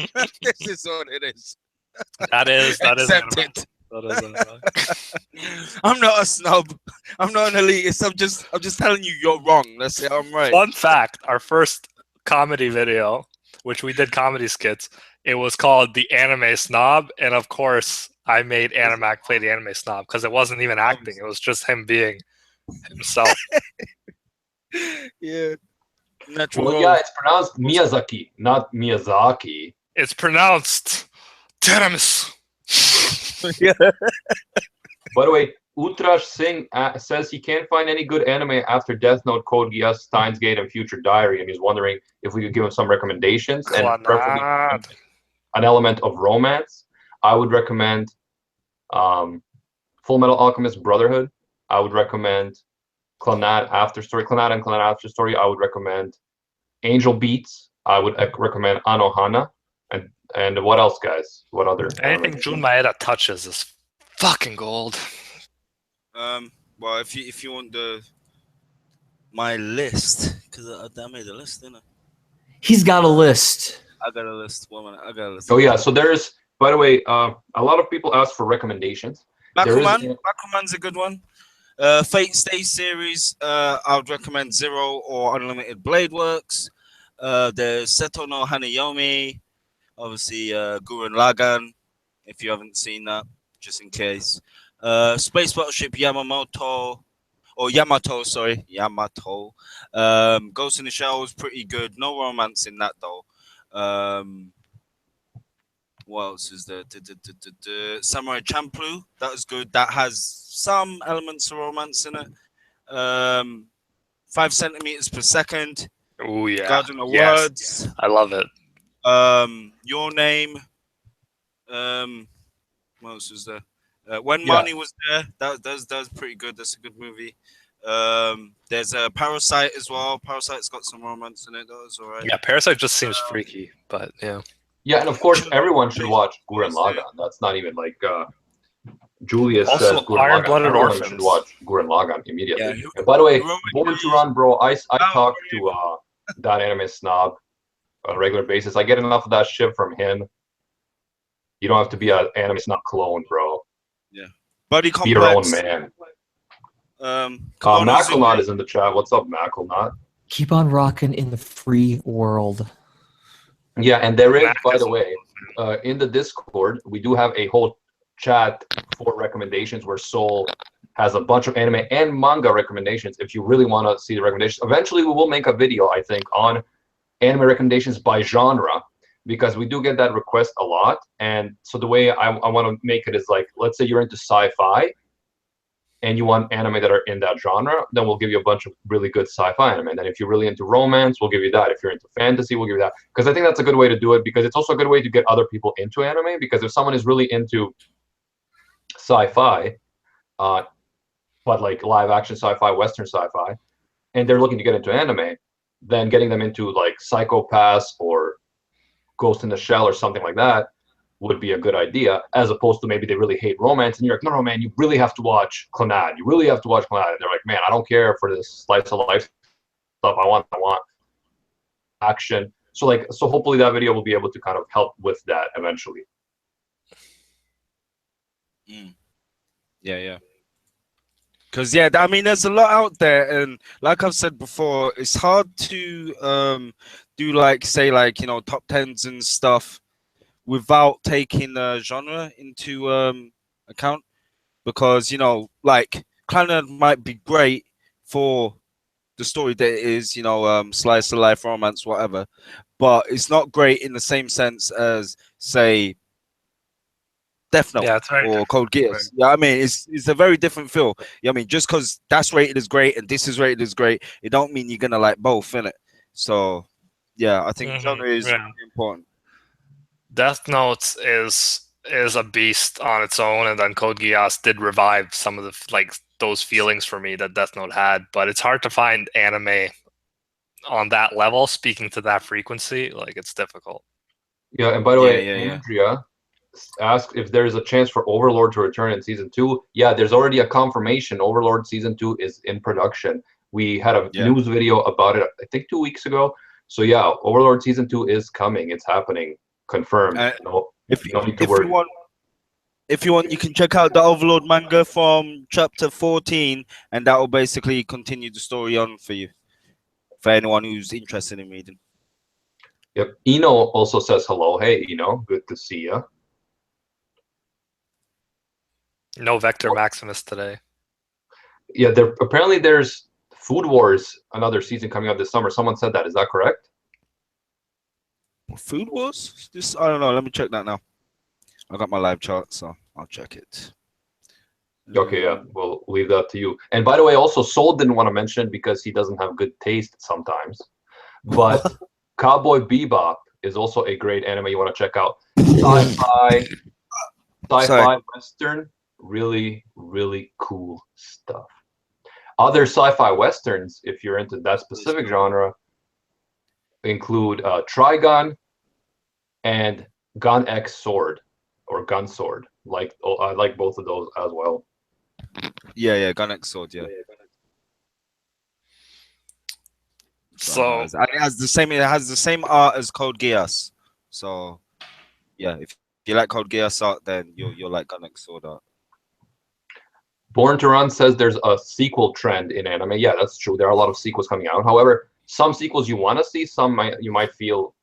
This is what it is. That is Accept it. I'm not a snob. I'm not an elitist. I'm just telling you you're wrong. That's it. I'm right. Fun fact: our first comedy video, which we did comedy skits, it was called The Anime Snob, and of course, I made Animac play the anime snob because it wasn't even acting; it was just him being himself. Yeah. Natural. Well, yeah, it's pronounced Miyazaki, not Miyazaki. It's pronounced tiramisu. Yeah. By the way, Utrash Singh says he can't find any good anime after Death Note, Code Geass, Steins Gate, and Future Diary, and he's wondering if we could give him some recommendations and preferably an element of romance. I would recommend Full Metal Alchemist Brotherhood. I would recommend Clannad After Story. Clannad and Clannad After Story. I would recommend Angel Beats. I would recommend Anohana. And what else, guys? What other? Anything Jun Maeda touches is fucking gold. Well, if you want my list, because I made a list, didn't I? He's got a list. I got a list. 1 minute. I got a list. Oh yeah. So there's, by the way, a lot of people ask for recommendations. Bakuman's a good one. Fate Stay series. I would recommend Zero or Unlimited Blade Works. There's Seto no Hanayomi. Obviously, Gurren Lagann, if you haven't seen that, just in case. Space Battleship Yamato. Ghost in the Shell was pretty good. No romance in that, though. What else is there? Samurai Champloo. That was good. That has some elements of romance in it. 5 centimeters per second. Oh, yeah. Garden of Words. I love it. Your Name. What else was there? When Marnie Was There. That was pretty good. That's a good movie. There's a Parasite as well. Parasite's got some romance in it. That was alright. Yeah, Parasite just seems freaky, but yeah. Yeah, and of course, everyone should watch Gurren Lagann. That's not even like Julius Also, says Gurren Iron Lagann. Blooded Everyone Orphans. should watch Gurren Lagann immediately. Yeah. And by the way, Born to Run, bro, I talk to that anime snob on a regular basis. I get enough of that shit from him. You don't have to be an anime snob clone, bro. Yeah. Buddy Complex. Be your own man. Macklonot is in the chat. What's up, Macklonot? Keep on rocking in the free world. Yeah, and there is, by the way, in the Discord, we do have a whole chat for recommendations where Soul has a bunch of anime and manga recommendations. If you really want to see the recommendations, eventually we will make a video, I think, on anime recommendations by genre, because we do get that request a lot. And so the way I want to make it is like, let's say you're into sci-fi and you want anime that are in that genre, then we'll give you a bunch of really good sci-fi anime. And then if you're really into romance, we'll give you that. If you're into fantasy, we'll give you that. Because I think that's a good way to do it, because it's also a good way to get other people into anime. Because if someone is really into sci-fi, but like live action sci-fi, Western sci-fi, and they're looking to get into anime, then getting them into like Psycho-Pass or Ghost in the Shell or something like that would be a good idea, as opposed to maybe they really hate romance and you're like, no, man, you really have to watch Clannad. You really have to watch Clannad. And they're like, man, I don't care for this slice of life stuff. I want action. So hopefully that video will be able to kind of help with that eventually. Yeah. Because I mean, there's a lot out there, and like I've said before, it's hard to do like top tens and stuff without taking the genre into account, because like Clannad might be great for the story that it is, slice of life, romance, whatever, but it's not great in the same sense as, say, Death Note or Code Geass. Right. Yeah, I mean, it's a very different feel. Yeah, I mean, just because that's rated as great and this is rated as great, it don't mean you're gonna like both, innit? So, yeah, I think genre is really important. Death Note is a beast on its own, and then Code Geass did revive some of the those feelings for me that Death Note had. But it's hard to find anime on that level, speaking to that frequency. Like, it's difficult. Yeah, and by the way, Andrea asked if there's a chance for Overlord to return in season 2. Yeah, there's already a confirmation. Overlord season 2 is in production. We had a news video about it, I think 2 weeks ago. So yeah, Overlord season 2 is coming. It's happening. Confirmed. If you want, you can check out the Overlord manga from chapter 14, and that will basically continue the story on for you, for anyone who's interested in reading. Yep. Eno also says hello. Hey, Eno, good to see you. No Vector Maximus today. Yeah, apparently there's Food Wars, another season coming out this summer. Someone said that. Is that correct? Food Wars? I don't know. Let me check that now. I got my live chart, so I'll check it. Okay, yeah, we'll leave that to you. And by the way, also Soul didn't want to mention because he doesn't have good taste sometimes. But Cowboy Bebop is also a great anime you want to check out. Sci-fi Western, really, really cool stuff. Other sci-fi Westerns, if you're into that specific genre, include Trigun and Gun X Sword or Gun Sword. I like both of those as well. Yeah, Gun X Sword. Yeah. So it has the same art as Code Geass. So yeah, if you like Code Geass art, then you'll like Gun X Sword art. Born to Run says there's a sequel trend in anime. Yeah, that's true. There are a lot of sequels coming out. However, some sequels you want to see, some you might feel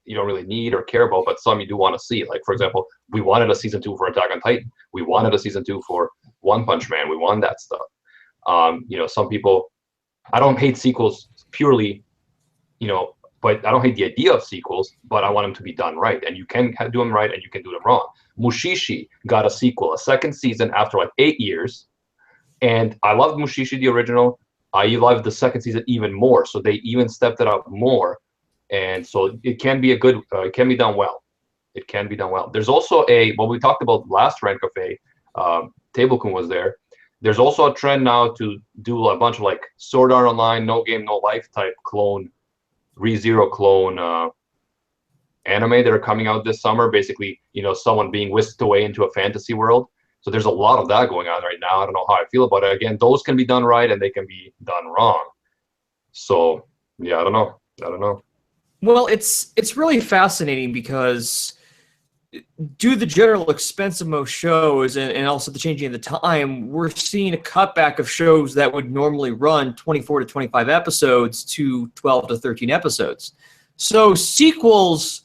you don't really need or care about, but some you do want to see. Like, for example, we wanted a season 2 for Attack on Titan. We wanted a season 2 for One Punch Man. We want that stuff. Some people, I don't hate sequels purely, but I don't hate the idea of sequels, but I want them to be done right. And you can do them right and you can do them wrong. Mushishi got a sequel, a second season after 8 years. And I loved Mushishi, the original. I loved the second season even more. So they even stepped it up more. And so it can be it can be done well. It can be done well. There's also what we talked about last Rant Cafe, Table-kun was there. There's also a trend now to do a bunch of Sword Art Online, No Game, No Life type clone, ReZero clone anime that are coming out this summer. Basically, someone being whisked away into a fantasy world. So there's a lot of that going on right now. I don't know how I feel about it. Again, those can be done right and they can be done wrong. So yeah, I don't know. Well, it's really fascinating because due to the general expense of most shows and also the changing of the time, we're seeing a cutback of shows that would normally run 24 to 25 episodes to 12 to 13 episodes. So sequels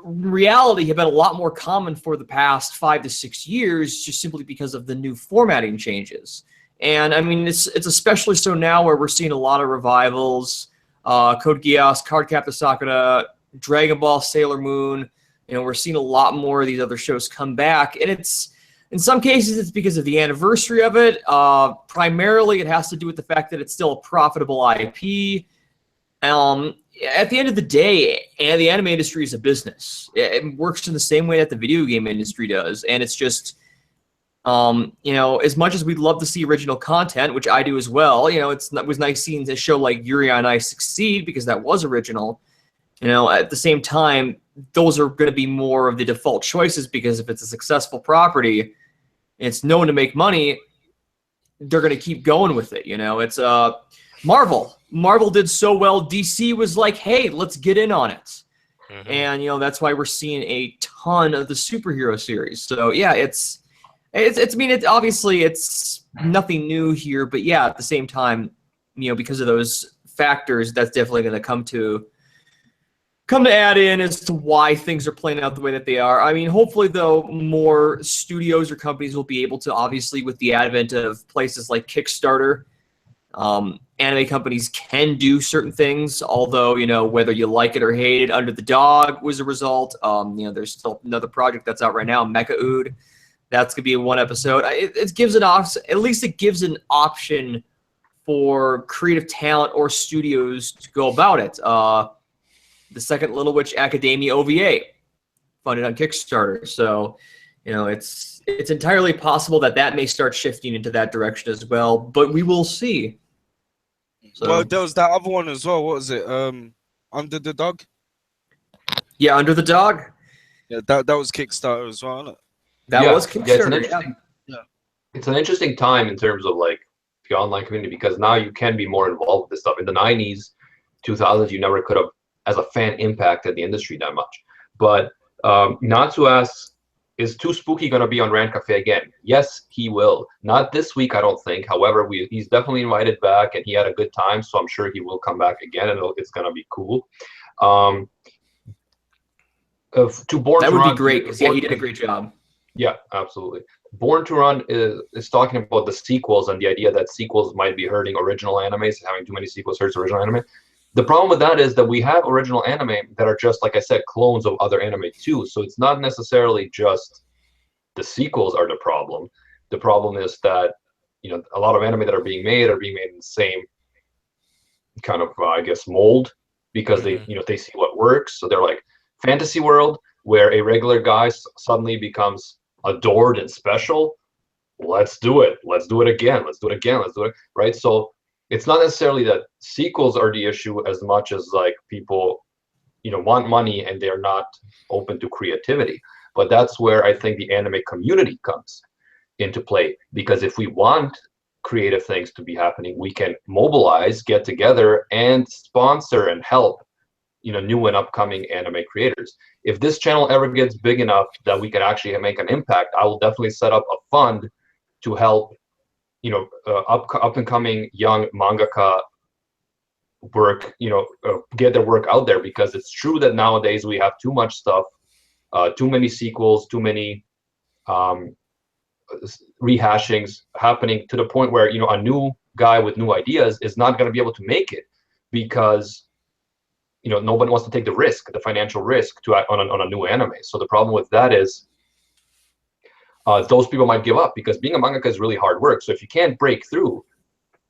reality have been a lot more common for the past 5 to 6 years, just simply because of the new formatting changes. And I mean, it's especially so now where we're seeing a lot of revivals, Code Geass, Cardcaptor Sakura, Dragon Ball, Sailor Moon. You know, we're seeing a lot more of these other shows come back, and it's in some cases it's because of the anniversary of it. Primarily, it has to do with the fact that it's still a profitable IP. At the end of the day, the anime industry is a business. It works in the same way that the video game industry does, and it's just, you know, as much as we'd love to see original content, which I do as well, you know, it was nice seeing a show like Yuri on Ice succeed because that was original. You know, at the same time, those are going to be more of the default choices because if it's a successful property and it's known to make money, they're going to keep going with it. You know, it's Marvel. Marvel did so well. DC was like, hey, let's get in on it. Mm-hmm. And, you know, that's why we're seeing a ton of the superhero series. So, yeah, it's I mean, obviously it's nothing new here, but yeah, at the same time, you know, because of those factors, that's definitely going to come to add in as to why things are playing out the way that they are. I mean, hopefully, though, more studios or companies will be able to, obviously, with the advent of places like Kickstarter, anime companies can do certain things, although, you know, whether you like it or hate it, Under the Dog was a result. You know, there's still another project that's out right now, Mecha Ood. That's going to be one episode. It gives an option, at least it gives an option for creative talent or studios to go about it. The second Little Witch Academia OVA, funded on Kickstarter. So, you know, it's entirely possible that may start shifting into that direction as well, but we will see. So, well, there was that other one as well. What was it? Under the Dog? Yeah, Under the Dog. Yeah, that was Kickstarter as well, wasn't it? That was Kickstarter. It's an interesting time in terms of like the online community because now you can be more involved with this stuff. In the 90s, 2000s, you never could have, as a fan, impacted the industry that much. But Natsu asks, is Too Spooky going to be on Rant Cafe again? Yes, he will. Not this week, I don't think. However, he's definitely invited back, and he had a good time, so I'm sure he will come back again, and it's going to be cool. To Born that to would Run, be great, because yeah, he did a great job. Yeah, absolutely. Born to Run is talking about the sequels and the idea that sequels might be hurting original animes, having too many sequels hurts original anime. The problem with that is that we have original anime that are just, like I said, clones of other anime too. So it's not necessarily just the sequels are the problem. The problem is that, you know, a lot of anime that are being made in the same kind of, I guess, mold because they, you know, they see what works. So they're like Fantasy World, where a regular guy suddenly becomes adored and special. Let's do it. Let's do it again. Let's do it again. Let's do it. Right. So it's not necessarily that sequels are the issue as much as like people, you know, want money and they're not open to creativity. But that's where I think the anime community comes into play, because if we want creative things to be happening, we can mobilize, get together, and sponsor and help, you know, new and upcoming anime creators. If this channel ever gets big enough that we can actually make an impact, I will definitely set up a fund to help, you know, up and coming young mangaka work, you know, get their work out there, because it's true that nowadays we have too much stuff, too many sequels, too many rehashings happening, to the point where, you know, a new guy with new ideas is not going to be able to make it because, you know, nobody wants to take the risk, the financial risk on a new anime. So the problem with that is those people might give up, because being a mangaka is really hard work. So if you can't break through,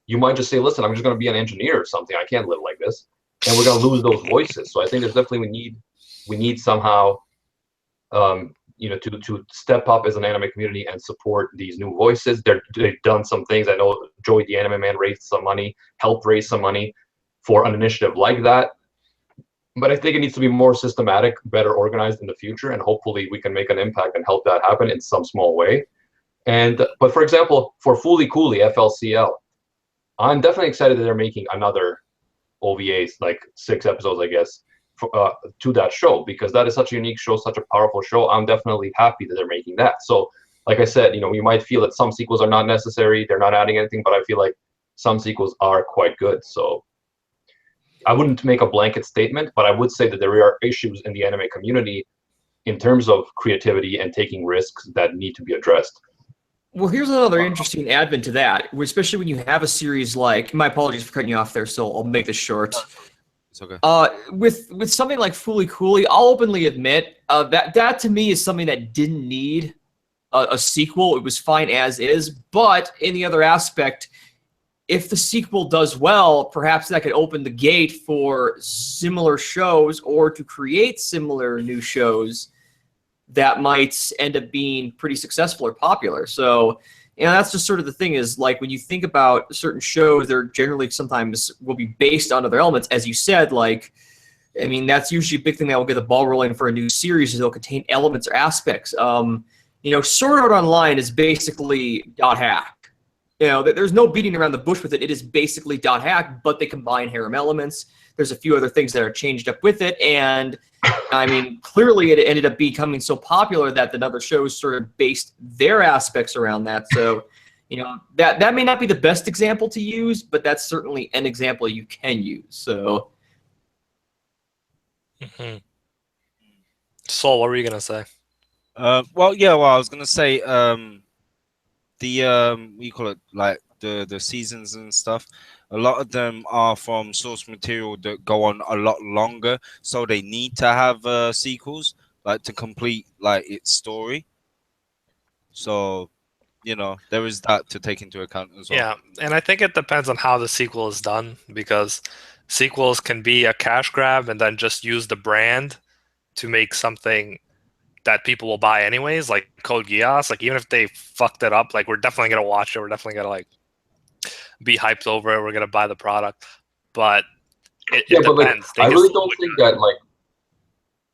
you might just say, listen, I'm just going to be an engineer or something. I can't live like this. And we're going to lose those voices. So I think there's definitely, we need somehow, you know, to step up as an anime community and support these new voices. They've done some things. I know Joey the Anime Man raised some money, helped raise some money for an initiative like that. But I think it needs to be more systematic, better organized in the future, and hopefully we can make an impact and help that happen in some small way. But for example, for Fooly Cooly, FLCL, I'm definitely excited that they're making another OVAs, like 6 episodes, I guess, to that show, because that is such a unique show, such a powerful show. I'm definitely happy that they're making that. So, like I said, you know, you might feel that some sequels are not necessary, they're not adding anything, but I feel like some sequels are quite good. So I wouldn't make a blanket statement, but I would say that there are issues in the anime community in terms of creativity and taking risks that need to be addressed. Well, here's another interesting advent to that, especially when you have a series like, my apologies for cutting you off there, so I'll make this short. It's okay. With something like Fooly Cooly, I'll openly admit that to me is something that didn't need a sequel. It was fine as is, but in the other aspect, if the sequel does well, perhaps that could open the gate for similar shows or to create similar new shows that might end up being pretty successful or popular. So, that's just sort of the thing is, like, when you think about certain shows, they're generally sometimes will be based on other elements. As you said, like, I mean, that's usually a big thing that will get the ball rolling for a new series is they'll contain elements or aspects. Sword Art Online is basically .hack. There's no beating around the bush with it. It is basically .hack, but they combine harem elements. There's a few other things that are changed up with it, and I mean, clearly it ended up becoming so popular that the other shows sort of based their aspects around that. So, that may not be the best example to use, but that's certainly an example you can use. So, Sol, what were you gonna say? I was gonna say what you call it, like the seasons and stuff, a lot of them are from source material that go on a lot longer, so they need to have sequels, like, to complete like its story. So there is that to take into account as well. Yeah, and I think it depends on how the sequel is done, because sequels can be a cash grab and then just use the brand to make something that people will buy anyways, like Code Geass. Like, even if they fucked it up, like, we're definitely gonna watch it. We're definitely gonna, like, be hyped over it. We're gonna buy the product. But it depends. Like, I really don't think that, like,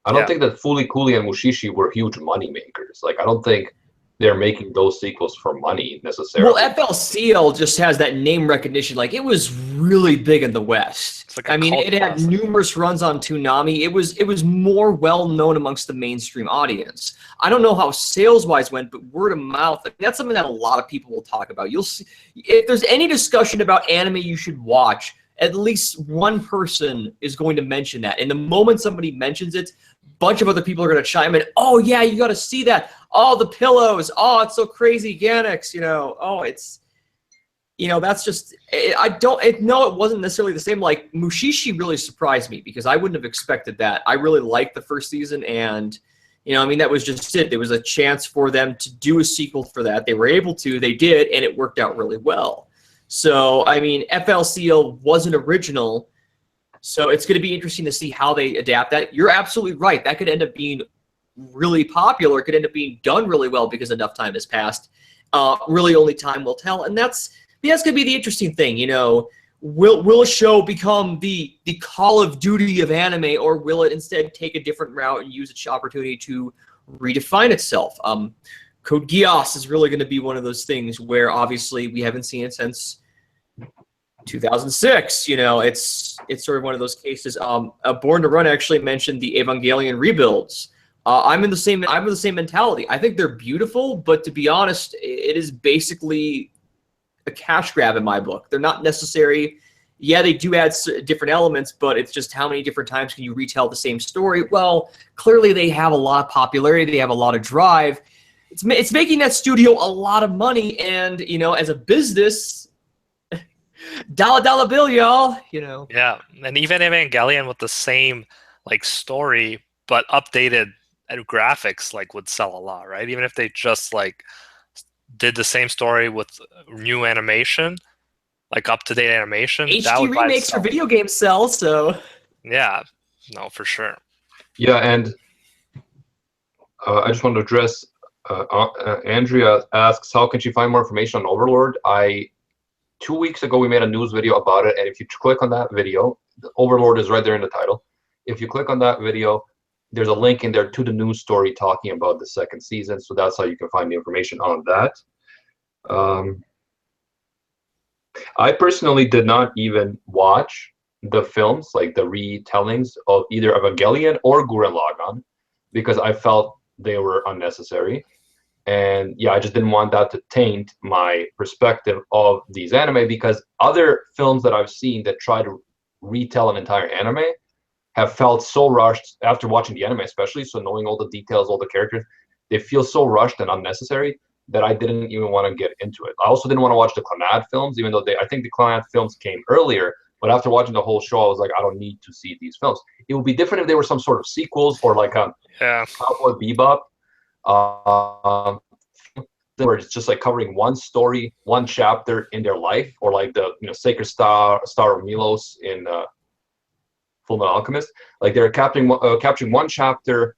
I don't think that Fooly Cooly and Mushishi were huge money makers. Like, I don't think they're making those sequels for money necessarily. Well, FLCL just has that name recognition. Like, it was really big in the West. Like, I mean, it had numerous runs on Toonami. It was more well known amongst the mainstream audience. I don't know how sales wise went, but word of mouth, that's something that a lot of people will talk about. You'll see, if there's any discussion about anime you should watch, at least one person is going to mention that. And the moment somebody mentions it, a bunch of other people are going to chime in. Oh yeah, you got to see that. Oh, the pillows. Oh, it's so crazy, Ganex. Oh, it's, that's just, it wasn't necessarily the same. Like, Mushishi really surprised me because I wouldn't have expected that. I really liked the first season, and that was just it. There was a chance for them to do a sequel for that. They were able to, they did, and it worked out really well. So, I mean, FLCL wasn't original, so it's going to be interesting to see how they adapt that. You're absolutely right. That could end up being really popular. It could end up being done really well because enough time has passed. Really, only time will tell, and that's going to be the interesting thing. Will a show become the Call of Duty of anime, or will it instead take a different route and use its opportunity to redefine itself? Code Geass is really going to be one of those things where obviously we haven't seen it since 2006. It's sort of one of those cases. Born to Run actually mentioned the Evangelion rebuilds. I'm in the same mentality. I think they're beautiful, but to be honest, it is basically a cash grab in my book. They're not necessary. Yeah, they do add different elements, but it's just how many different times can you retell the same story? Well, clearly they have a lot of popularity. They have a lot of drive. It's making that studio a lot of money, and as a business, dollar bill, y'all. Yeah, and even Evangelion with the same like story but updated graphics would sell a lot, right? Even if they just did the same story with new animation, like up-to-date animation. HD remakes for video games sell, so yeah, no, for sure. Yeah, and I just want to address. Andrea asks, how can she find more information on Overlord? 2 weeks ago, we made a news video about it, and if you click on that video, Overlord is right there in the title. If you click on that video, there's a link in there to the news story talking about the second season, so that's how you can find the information on that. I personally did not even watch the films, like the retellings of either Evangelion or Gurren Lagann, because I felt they were unnecessary. And yeah, I just didn't want that to taint my perspective of these anime, because other films that I've seen that try to retell an entire anime have felt so rushed after watching the anime, especially. So knowing all the details, all the characters, they feel so rushed and unnecessary that I didn't even want to get into it. I also didn't want to watch the Clannad films, even though I think the Clannad films came earlier. But after watching the whole show, I was like, I don't need to see these films. It would be different if they were some sort of sequels or like a Cowboy Bebop, where it's just like covering one story, one chapter in their life, or like the Sacred Star of Milos in Full Metal Alchemist. Like they're capturing one chapter.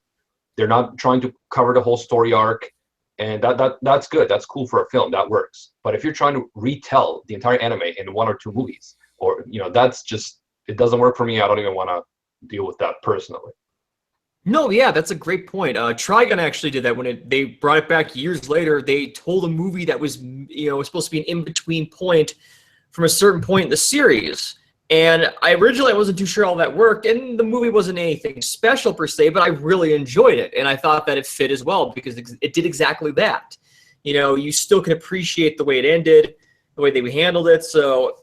They're not trying to cover the whole story arc, and that's good. That's cool for a film. That works. But if you're trying to retell the entire anime in 1 or 2 movies, or that's just, it doesn't work for me. I don't even want to deal with that personally. No, yeah, that's a great point. Trigun actually did that when they brought it back years later. They told a movie that was, was supposed to be an in-between point from a certain point in the series. And I wasn't too sure how that worked, and the movie wasn't anything special per se, but I really enjoyed it, and I thought that it fit as well because it did exactly that. You still can appreciate the way it ended, the way they handled it. So,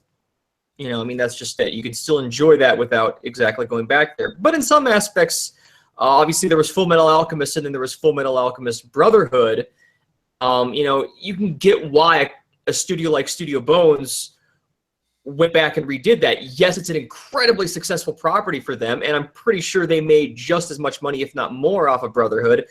I mean, that's just it. You can still enjoy that without exactly going back there. But in some aspects, obviously there was Full Metal Alchemist, and then there was Full Metal Alchemist Brotherhood. You can get why a studio like Studio Bones went back and redid that. Yes, it's an incredibly successful property for them, and I'm pretty sure they made just as much money, if not more, off of Brotherhood.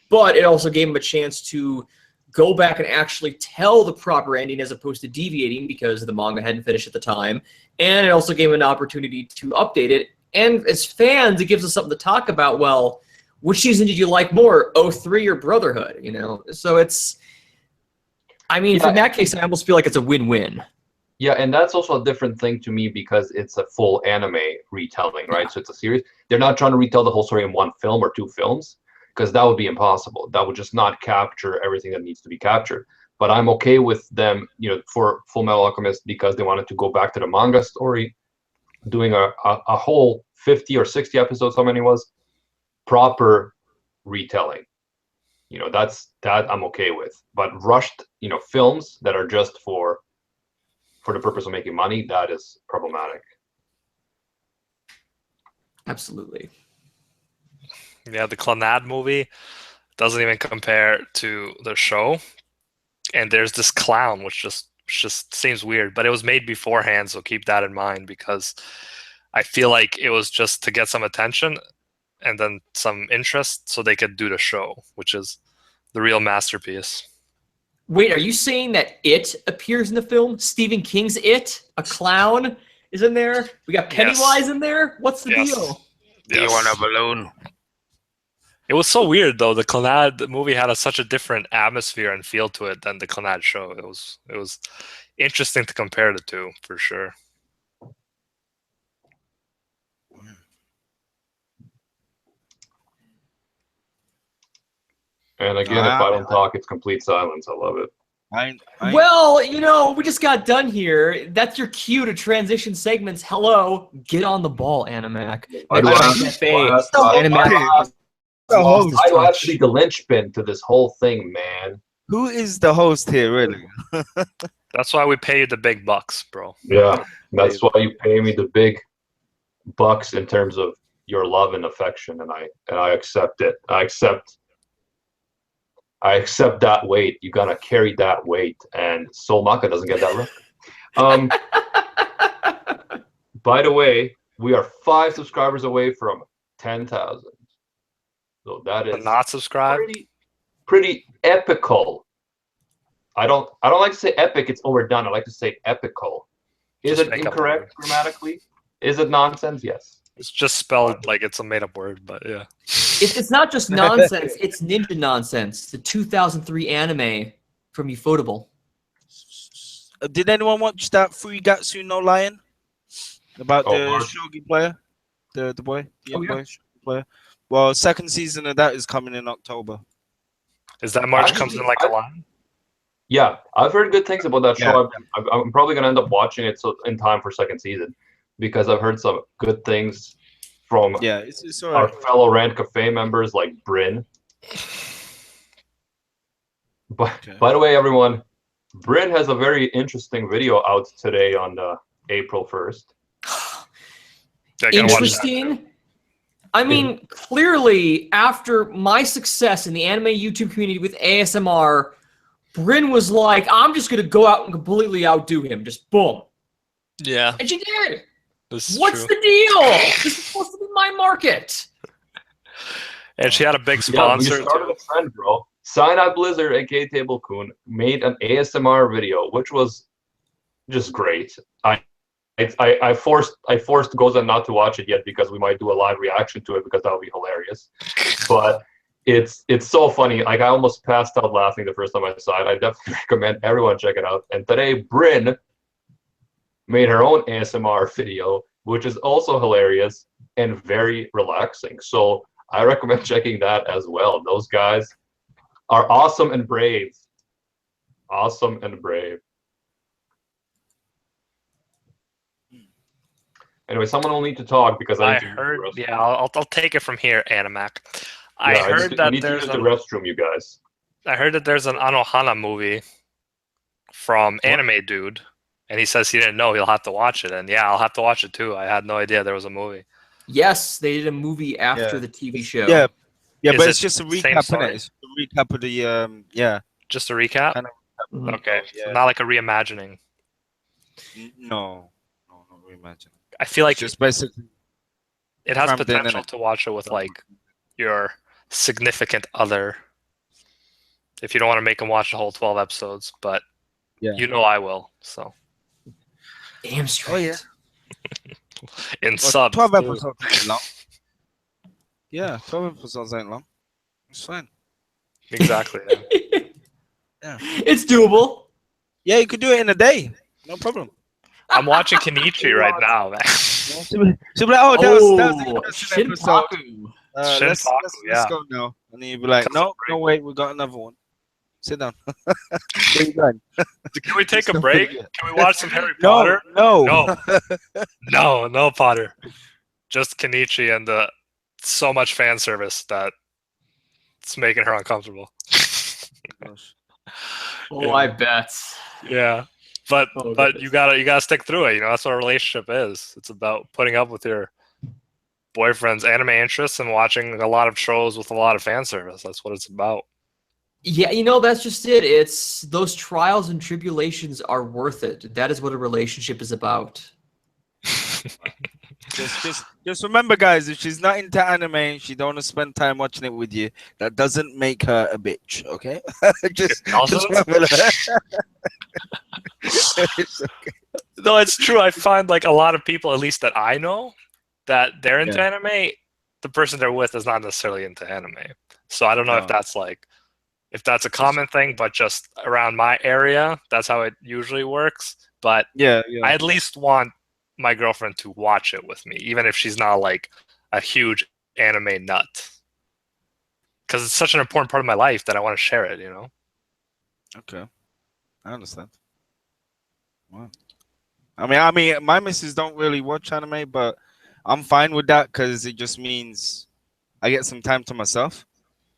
But it also gave them a chance to go back and actually tell the proper ending as opposed to deviating because the manga hadn't finished at the time. And it also gave them an opportunity to update it. And as fans, it gives us something to talk about. Well, which season did you like more, 03 or Brotherhood? So it's, I mean, in that case, I almost feel like it's a win-win. Yeah, and that's also a different thing to me because it's a full anime retelling, right? Yeah. So it's a series. They're not trying to retell the whole story in 1 film or 2 films because that would be impossible. That would just not capture everything that needs to be captured. But I'm okay with them, for Full Metal Alchemist because they wanted to go back to the manga story, doing a whole 50 or 60 episodes, how many it was, proper retelling. That I'm okay with. But rushed, films that are just for the purpose of making money, that is problematic. Absolutely. Yeah, the Clannad movie doesn't even compare to the show. And there's this clown, which just seems weird, but it was made beforehand, so keep that in mind because I feel like it was just to get some attention and then some interest so they could do the show, which is the real masterpiece. Wait, are you saying that It appears in the film? Stephen King's It? A clown is in there? We got Pennywise in there? What's the deal? Do you want a balloon? It was so weird, though. The Clannad movie had such a different atmosphere and feel to it than the Clannad show. It was interesting to compare the two, for sure. And again, if I don't talk, it's complete silence. I love it. Well, we just got done here. That's your cue to transition segments. Hello, get on the ball, Animac. I'm actually the linchpin to this whole thing, man. Who is the host here, really? That's why we pay you the big bucks, bro. Yeah, that's why you pay me the big bucks in terms of your love and affection, and I accept it. I accept that weight. You gotta carry that weight, and Soul Maka doesn't get that right. By the way, we are 5 subscribers away from 10,000. So that is not subscribed. Pretty epical. I don't like to say epic. It's overdone. I like to say epical. Is it incorrect grammatically? Is it nonsense? Yes. It's just spelled like it's a made-up word, but yeah. It's not just nonsense. It's ninja nonsense. The 2003 anime from Ufotable. Did anyone watch that Fuigatsu no Lion? About the shogi player? The boy? The boy shogi player? Well, 2nd season of that is coming in October. Is that March comes in like a lion? Yeah, I've heard good things about that show. I'm probably going to end up watching it in time for 2nd season because I've heard some good things from it's our fellow Rant Cafe members like Bryn. By the way, everyone, Bryn has a very interesting video out today on April 1st. Interesting? I mean, clearly, after my success in the anime YouTube community with ASMR, Bryn was like, I'm just going to go out and completely outdo him. Just boom. Yeah, And she did. this is What's true. the deal? This is supposed to be my market. And she had a big Yeah, we sponsor started too. a trend, bro. Cyanide Blizzard, aka Table Coon, made an ASMR video, which was just great. I forced Goza not to watch it yet because we might do a live reaction to it because that would be hilarious. But it's so funny. Like, I almost passed out laughing the first time I saw it. I definitely recommend everyone check it out. And today, Bryn made her own ASMR video, which is also hilarious and very relaxing. So I recommend checking that as well. Those guys are awesome and brave. Awesome and brave. Anyway, someone will need to talk because I I need to use the heard. restroom. Yeah, I'll take it from here, Animac. I Yeah, heard we that need to there's use the an restroom, you guys. I heard that there's an Anohana movie from Anime Dude, and he says he didn't know. He'll have to watch it, and yeah, I'll have to watch it too. I had no idea there was a movie. Yes, they did a movie after the TV show. Yeah, yeah, Is but it it's just a same recap, story? innit? It's a recap of the yeah. Just a recap. Kind of, Mhm. Okay, so Yeah. not like a reimagining. no, not reimagine. I feel like It's just basically it has crammed in, potential innit? to watch it with like your significant other. If you don't want to make them watch the whole 12 episodes, but Yeah. you know I will. So Damn straight. Oh yeah. in Well, subs, 12 too. episodes ain't long. Yeah, 12 episodes ain't long. It's fine. Exactly. Yeah. It's doable. Yeah, you could do it in a day. No problem. I'm watching Kenichi right now, man. She'll be like, oh, that was an interesting episode. Shinpaku. Let's Shinpaku, let's yeah. go now. And then you'll be like, Because no, of break. no, wait, we got another one. Sit down. Where you going? Can we take a Still break? pretty good. Can we watch some Harry No, Potter? no. No Potter. Just Kenichi and so much fan service that it's making her uncomfortable. Oh, Yeah. I bet. Yeah. But Oh, but goodness. you gotta stick through it. You know, that's what a relationship is. It's about putting up with your boyfriend's anime interests and watching a lot of shows with a lot of fan service. That's what it's about. Yeah, you know, that's just it. It's those trials and tribulations are worth it. That is what a relationship is about. Just remember, guys, if she's not into anime, she don't want to spend time watching it with you, that doesn't make her a bitch, okay? just remember that. It's okay. No, it's true. I find like a lot of people, at least that I know, that they're into anime, the person they're with is not necessarily into anime. So I don't know if that's a common thing, but just around my area, that's how it usually works. But Yeah. I at least want my girlfriend to watch it with me, even if she's not like a huge anime nut. Because it's such an important part of my life that I want to share it, you know? Okay. I understand. Wow. I mean, my missus don't really watch anime, but I'm fine with that because it just means I get some time to myself.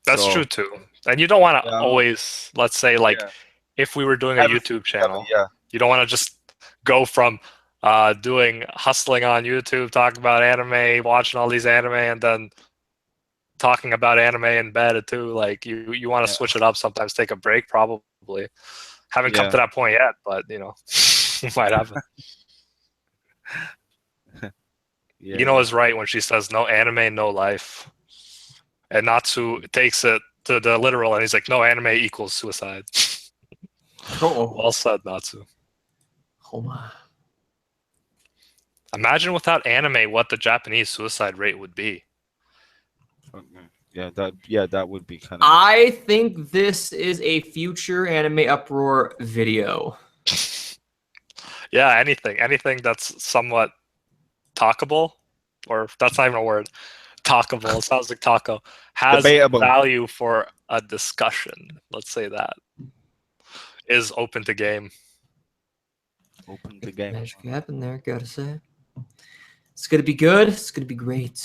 That's So- true too. And you don't want to Yeah. always, let's say, like, if we were doing a YouTube channel, Yeah. you don't want to just go from doing hustling on YouTube, talking about anime, watching all these anime, and then talking about anime in bed too. Like you want to switch it up sometimes, take a break, probably. Haven't come to that point yet, but you know, might happen. You know is right when she says no anime, no life. And Natsu takes it to the literal and he's like, no anime equals suicide. Oh, Well said, Natsu. oh my. Imagine without anime what the Japanese suicide rate would be. Yeah, that would be kind of. I think this is a future anime uproar video. Yeah, anything that's somewhat talkable, or that's not even a word. Talkable. It sounds like taco. Has Debatable. value for a discussion. Let's say that is open to game. Open the game. Magic happened there, gotta say. It's gonna be good. It's gonna be great.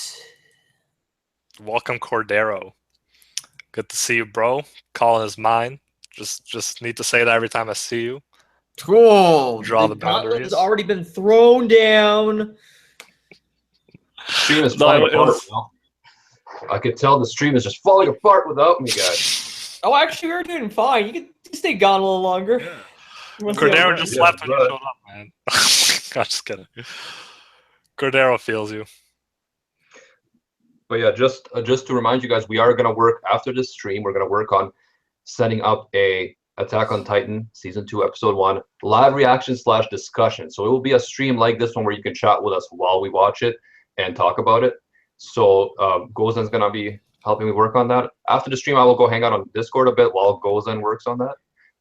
Welcome, Cordero. Good to see you, bro. Calling is mine. Just need to say that every time I see you. Cool. Draw the gauntlet boundaries. has already been thrown down. Stream is No, falling it apart, was- you know? I could tell the stream is just falling apart without me, guys. Oh, actually, we're doing fine. You can stay gone a little longer. Cordero just left when you but- showed up, man. I'm just kidding. Cordero feels you. But yeah, just to remind you guys, we are gonna work after this stream. We're gonna work on setting up a Attack on Titan Season 2, Episode 1 live reaction / discussion. So it will be a stream like this one where you can chat with us while we watch it and talk about it. So Gozen's gonna be helping me work on that. After the stream, I will go hang out on Discord a bit while Gozen works on that,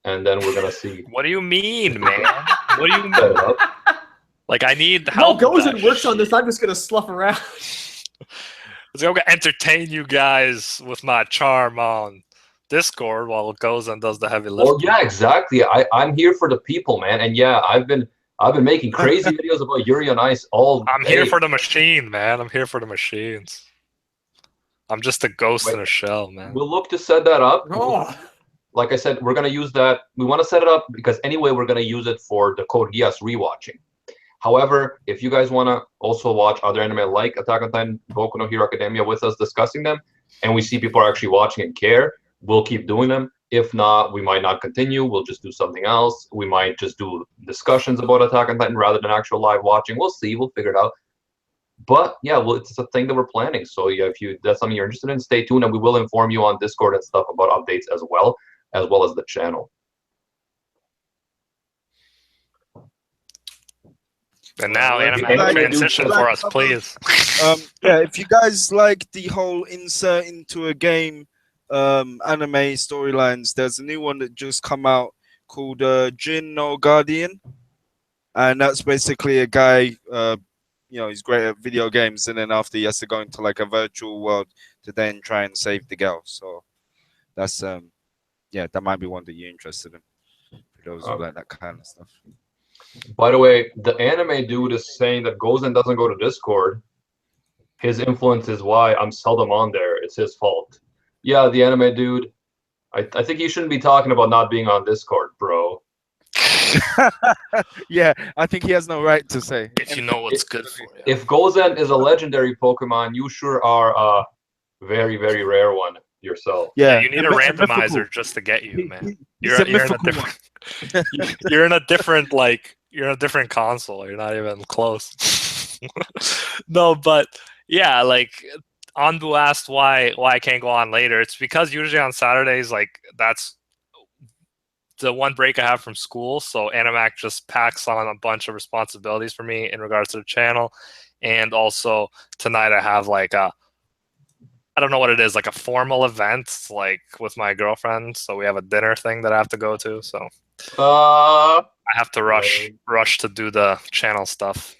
and then we're gonna see. What do you mean, man? What do you Set it mean? up. Like, I need No, help. goes with and that works on shit. this. I'm just gonna slough around. I'm gonna entertain you guys with my charm on Discord while Gozen does the heavy lifting. Well, yeah, exactly. I'm here for the people, man, and yeah, I've been making crazy videos about Yuri on Ice all. I'm day. here for the machine, man. I'm here for the machines. I'm just a ghost in a shell, man. We'll look to set that up. Oh. Like I said, we're gonna use that. We want to set it up because anyway, we're gonna use it for the Code Geass rewatching. However, if you guys want to also watch other anime like Attack on Titan, Boku no Hero Academia with us discussing them, and we see people are actually watching and care, we'll keep doing them. If not, we might not continue. We'll just do something else. We might just do discussions about Attack on Titan rather than actual live watching. We'll see. We'll figure it out. But yeah, well, it's a thing that we're planning. So yeah, if that's something you're interested in, stay tuned, and we will inform you on Discord and stuff about updates as well as the channel. And now, Well, anime like- transition like- for us, please. Yeah, if you guys like the whole insert into a game anime storylines, there's a new one that just come out called Jin no Guardian, and that's basically a guy, he's great at video games, and then after he has to go into like a virtual world to then try and save the girl. So that's that might be one that you're interested in for those who like that kind of stuff. By the way, the anime dude is saying that Gozen doesn't go to Discord. His influence is why I'm seldom on there. It's his fault. Yeah, the anime dude. I think you shouldn't be talking about not being on Discord, bro. Yeah, I think he has no right to say. If you know what's good for you. If Gozen is a legendary Pokemon, you sure are a very, very rare one yourself. Yeah, You need a randomizer just to get you, man. He's a You're in a mythical one. different. You're in a different You're in a different console. You're not even close. No, but yeah, like Anbu asked why I can't go on later. It's because usually on Saturdays, like that's the one break I have from school. So Animac just packs on a bunch of responsibilities for me in regards to the channel, and also tonight I have like I don't know what it is, like a formal event, like with my girlfriend. So we have a dinner thing that I have to go to. So I have to rush to do the channel stuff.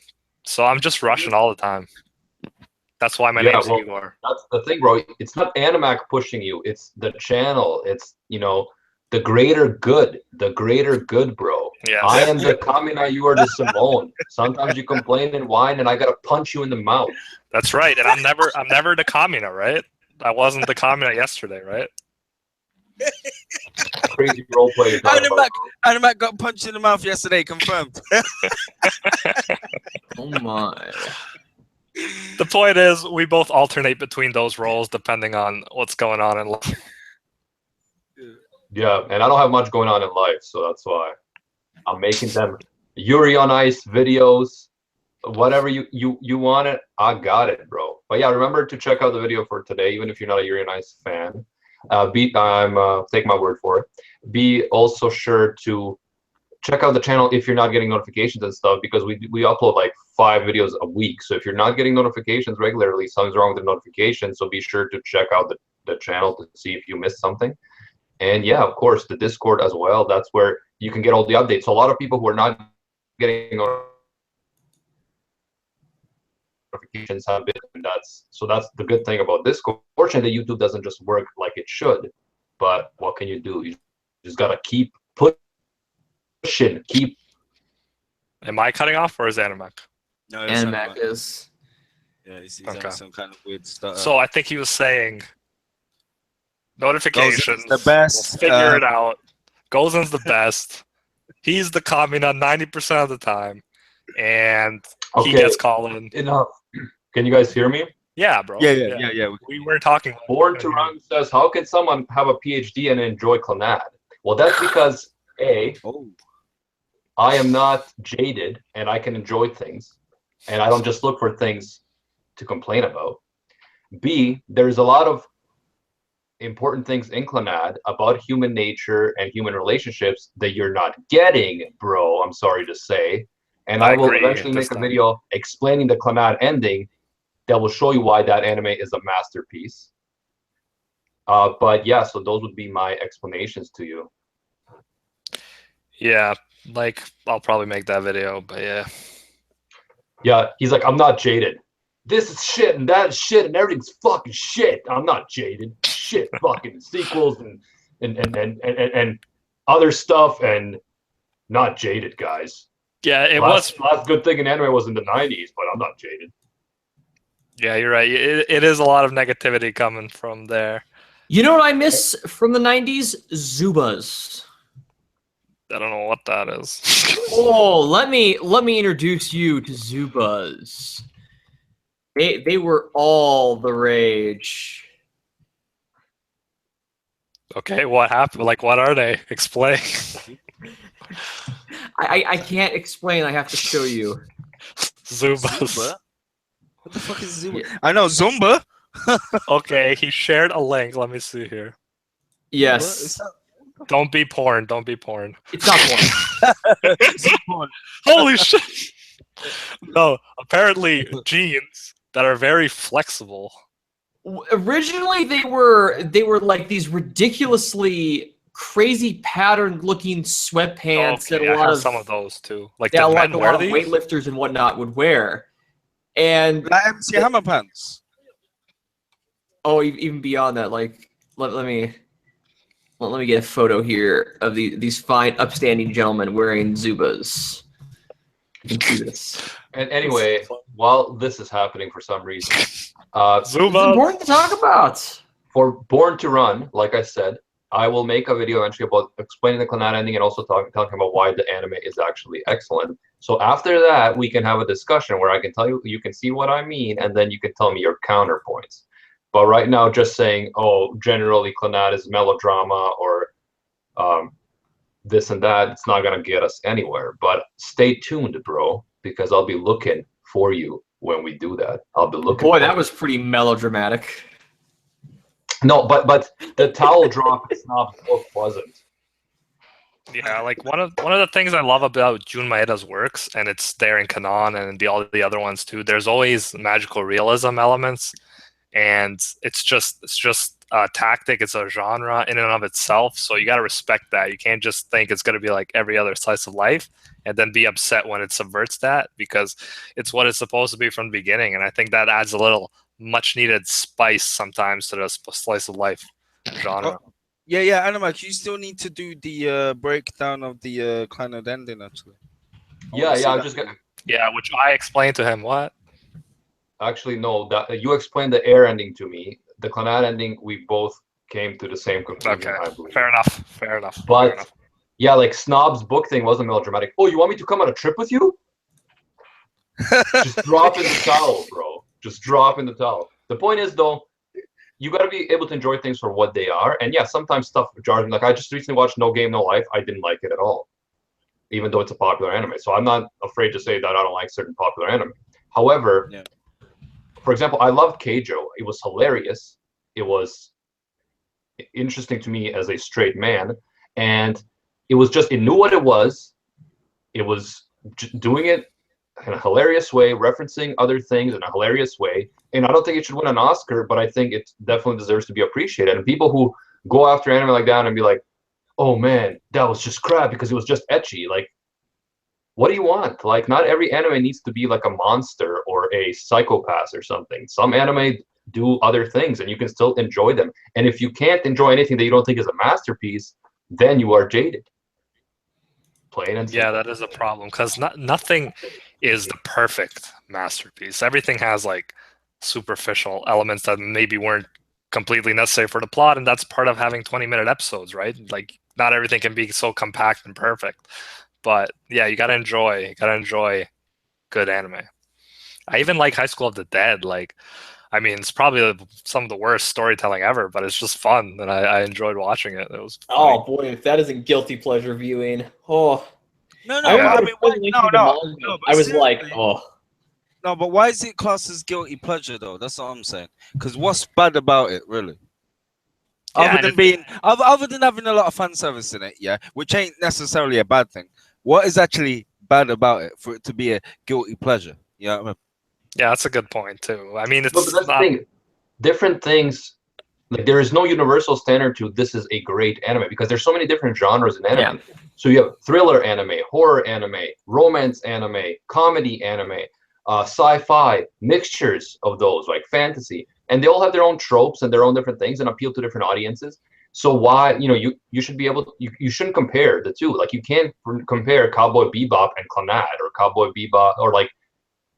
So I'm just rushing all the time. That's why my name's Igor. That's the thing, bro. It's not Animac pushing you. It's the channel. It's, the greater good. The greater good, bro. Yeah. I am the Kamina, you are the Simone. Sometimes you complain and whine, and I gotta punch you in the mouth. That's right. And I'm never the Kamina, right? I wasn't the Kamina yesterday, right? Crazy roleplay. you're talking about. Animac got punched in the mouth yesterday, confirmed. Oh my. The point is, we both alternate between those roles depending on what's going on in life. Yeah, and I don't have much going on in life, so that's why I'm making them Yuri on Ice videos. Whatever you want it, I got it, bro. But yeah, remember to check out the video for today, even if you're not a Yuri on Ice fan. Take my word for it. Be also sure to check out the channel if you're not getting notifications and stuff, because we upload like 5 videos a week. So if you're not getting notifications regularly, something's wrong with the notifications. So be sure to check out the channel to see if you missed something. And yeah, of course, the Discord as well. That's where you can get all the updates. So a lot of people who are not getting notifications have been, and that's the good thing about Discord. Fortunately, YouTube doesn't just work like it should. But what can you do? You just gotta keep pushing, keep. Am I cutting off, or is Animac? No, Animac is. Yeah, he's Okay. on some kind of weird stuff. So I think he was saying notifications. The best. We'll figure it out. Gozen's the best. He's the Kamina 90% of the time, and he Okay. gets calling. Enough. Can you guys hear me? Yeah, bro. Yeah. We were talking. Born to Run says, how can someone have a PhD and enjoy Clannad? Well, that's because A, Oh, I am not jaded and I can enjoy things, and I don't just look for things to complain about. B, there's a lot of important things in Clannad about human nature and human relationships that you're not getting, bro. I'm sorry to say. And I will eventually make a video explaining the Clannad ending that will show you why that anime is a masterpiece. But yeah, so those would be my explanations to you. Yeah, like I'll probably make that video, but yeah. Yeah, he's like, I'm not jaded. This is shit and that is shit and everything's fucking shit. I'm not jaded. Shit, fucking sequels and other stuff and not jaded, guys. Yeah, last good thing in anime was in the 90s, but I'm not jaded. Yeah, you're right. It is a lot of negativity coming from there. You know what I miss from the 90s? Zubas. I don't know what that is. Oh, let me introduce you to Zubas. They were all the rage. Okay, what happened? Like, what are they? Explain. I can't explain. I have to show you. Zubas. What the fuck is Zumba? Yeah. I know Zumba. Okay, he shared a link. Let me see here. Yes. Don't be porn. Don't be porn. It's not porn. It's porn. Holy shit. No, apparently jeans that are very flexible. Originally, they were like these ridiculously crazy pattern-looking sweatpants that a lot of some of those too. Like that the a lot men wear of these? weightlifters and whatnot would wear. And like MC Hammer pants. Oh, even beyond that, like let me get a photo here of these fine, upstanding gentlemen wearing Zubas. You can see this. And anyway, while this is happening for some reason, It's important to talk about. For Born to Run, like I said, I will make a video eventually about explaining the Clannad ending and also talking about why the anime is actually excellent. So after that, we can have a discussion where I can tell you, you can see what I mean, and then you can tell me your counterpoints. But right now, just saying, oh, generally Clannad is melodrama or this and that, it's not going to get us anywhere. But stay tuned, bro, because I'll be looking for you when we do that. I'll be looking. Boy, that was pretty melodramatic. No, but the towel drop in Snob's book wasn't. Yeah, like one of the things I love about Jun Maeda's works, and it's there in Kanon and all the other ones too. There's always magical realism elements, and it's just a tactic. It's a genre in and of itself. So you got to respect that. You can't just think it's going to be like every other slice of life, and then be upset when it subverts that, because it's what it's supposed to be from the beginning. And I think that adds a little much needed spice sometimes to the slice of life genre. Oh, yeah, Animac, you still need to do the breakdown of the Clannad ending, actually. I'm just gonna. Yeah, which I explained to him. What? Actually, no. That you explained the air ending to me. The Clannad ending, we both came to the same conclusion. Okay, I believe. fair enough. But fair enough. yeah, like Snob's book thing wasn't melodramatic. Oh, you want me to come on a trip with you? Just drop in the towel, bro. Just drop in the towel. The point is, though, you got to be able to enjoy things for what they are. And yeah, sometimes stuff jars me. Like I just recently watched No Game, No Life. I didn't like it at all, even though it's a popular anime. So I'm not afraid to say that I don't like certain popular anime. However, for example, I loved Keijo. It was hilarious. It was interesting to me as a straight man. And it was just, it knew what it was. It was doing it in a hilarious way, referencing other things in a hilarious way. And I don't think it should win an Oscar, but I think it definitely deserves to be appreciated. And people who go after anime like that and be like, oh man, that was just crap because it was just ecchi. Like, what do you want? Like, not every anime needs to be like a monster or a psychopath or something. Some anime do other things and you can still enjoy them. And if you can't enjoy anything that you don't think is a masterpiece, then you are jaded. Plain and simple. Yeah, that is a problem, because nothing is the perfect masterpiece. Everything has like superficial elements that maybe weren't completely necessary for the plot, and that's part of having 20-minute episodes, right? Like, not everything can be so compact and perfect. But yeah, you gotta enjoy good anime. I even like High School of the Dead. Like, I mean, it's probably some of the worst storytelling ever, but it's just fun, and I enjoyed watching it. It was funny. Oh boy, if that isn't guilty pleasure viewing. Oh, No, I but I remember mean, why, finally no, listening to no, manga. no. But I was like, seriously, oh. no, but why is it classed as guilty pleasure though? That's what I'm saying. Because what's bad about it, really? Yeah, Other than having a lot of fan service in it, yeah, which ain't necessarily a bad thing. What is actually bad about it for it to be a guilty pleasure? Yeah, I mean? Yeah, that's a good point too. I mean, But it's that's the not. thing. Different things, like there is no universal standard to this is a great anime because there's so many different genres in anime. So you have thriller anime, horror anime, romance anime, comedy anime, sci-fi, mixtures of those, like fantasy, and they all have their own tropes and their own different things and appeal to different audiences. So why, you should be able to, you shouldn't compare the two. Like you can't compare Cowboy Bebop and Clannad, or Cowboy Bebop, or like,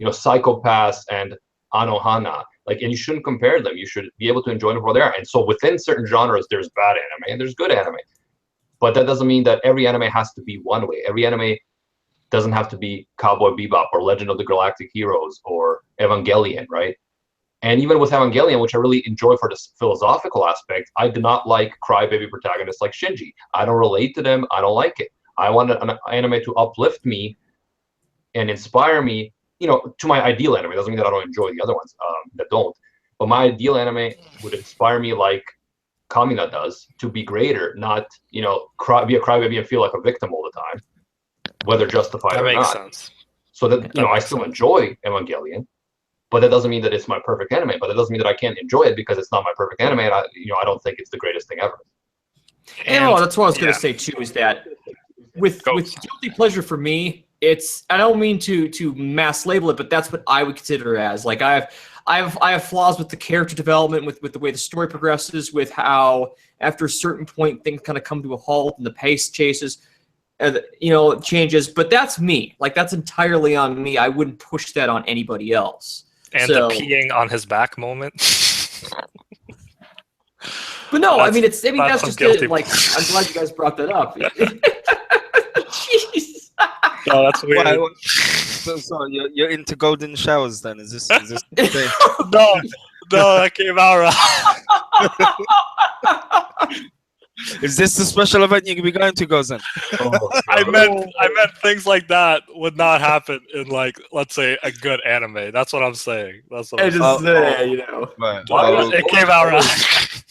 Psychopaths and Anohana. Like, and you shouldn't compare them. You should be able to enjoy them for what they are. And so within certain genres, there's bad anime and there's good anime. But that doesn't mean that every anime has to be one way. Every anime doesn't have to be Cowboy Bebop or Legend of the Galactic Heroes or Evangelion, right? And even with Evangelion, which I really enjoy for the philosophical aspect, I do not like crybaby protagonists like Shinji. I don't relate to them. I don't like it. I want an anime to uplift me and inspire me, to my ideal anime. It doesn't mean that I don't enjoy the other ones that don't. But my ideal anime would inspire me like Kamina does, to be greater, not, be a crybaby and feel like a victim all the time, whether justified That or makes not. sense. So that, I still enjoy Evangelion, but that doesn't mean that it's my perfect anime. But that doesn't mean that I can't enjoy it because it's not my perfect anime, and I don't think it's the greatest thing ever. And that's what I was going to say too, is that with guilty pleasure for me, I don't mean to mass label it, but that's what I would consider as. Like I have flaws with the character development, with the way the story progresses, with how after a certain point things kind of come to a halt and the pace changes, but that's me. Like that's entirely on me. I wouldn't push that on anybody else. And the peeing on his back moment. But no, I mean that's just it. Like, I'm glad you guys brought that up. Jeez. No, that's weird. So you're into golden showers then? Is this No, that came out wrong. Is this the special event you're gonna be going to, Gozen? I meant things like that would not happen in, like, let's say, a good anime. That's what I'm saying. That's what I'm saying. Right. It came out wrong.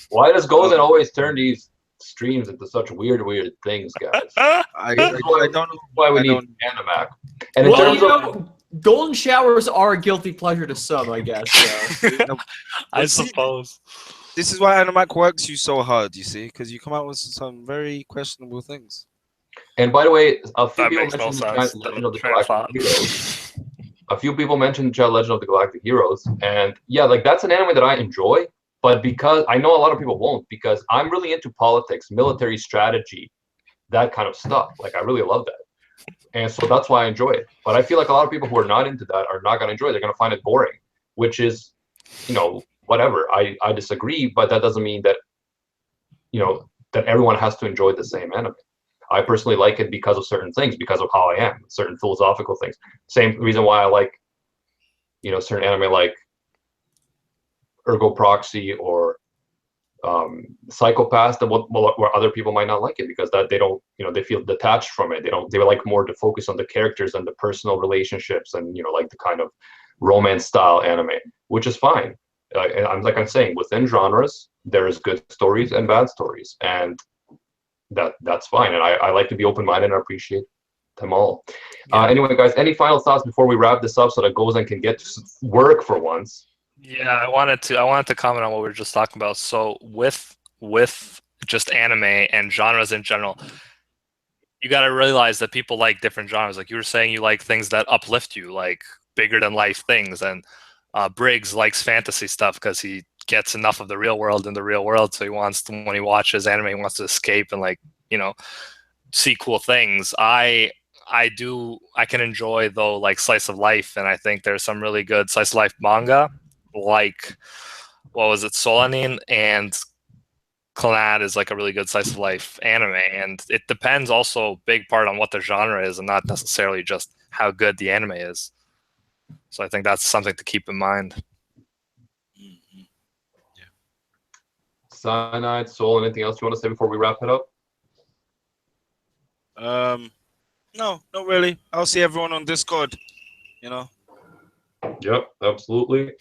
Why does Gozen always turn these streams into such weird things, guys? I don't know why we need Animac. And in terms of golden showers are a guilty pleasure to some, I guess. So. I suppose. This is why Animac works you so hard, you see, because you come out with some very questionable things. And by the way, a few people mentioned Legend of the Galactic Heroes, and yeah, like that's an anime that I enjoy, but because I know a lot of people won't, because I'm really into politics, military strategy, that kind of stuff. Like I really love that, and so that's why I enjoy it. But I feel like a lot of people who are not into that are not going to enjoy it. They're going to find it boring, which is, whatever. I disagree, but that doesn't mean that that everyone has to enjoy the same anime. I personally like it because of certain things, because of how I am, certain philosophical things. Same reason why I like certain anime like Ergo Proxy or Psychopaths, where other people might not like it because that they don't, they feel detached from it. They like more to focus on the characters and the personal relationships and like the kind of romance style anime, which is fine. I'm saying, within genres, there's good stories and bad stories, and that's fine. And I like to be open-minded and appreciate them all. Yeah. Anyway, guys, any final thoughts before we wrap this up so that Gozen can get to work for once? Yeah, I wanted to comment on what we were just talking about. So with just anime and genres in general, you got to realize that people like different genres. Like you were saying, you like things that uplift you, like bigger than life things, and Briggs likes fantasy stuff because he gets enough of the real world in the real world. So he wants to, when he watches anime, he wants to escape and see cool things. I can enjoy though like slice of life, and I think there's some really good slice of life manga, like what was it, Solanin, and Clannad is like a really good slice of life anime, and it depends also big part on what the genre is and not necessarily just how good the anime is. So I think that's something to keep in mind. Cyanide, Soul, anything else you want to say before we wrap it up? No, not really. I'll see everyone on Discord. You know. Yep, absolutely.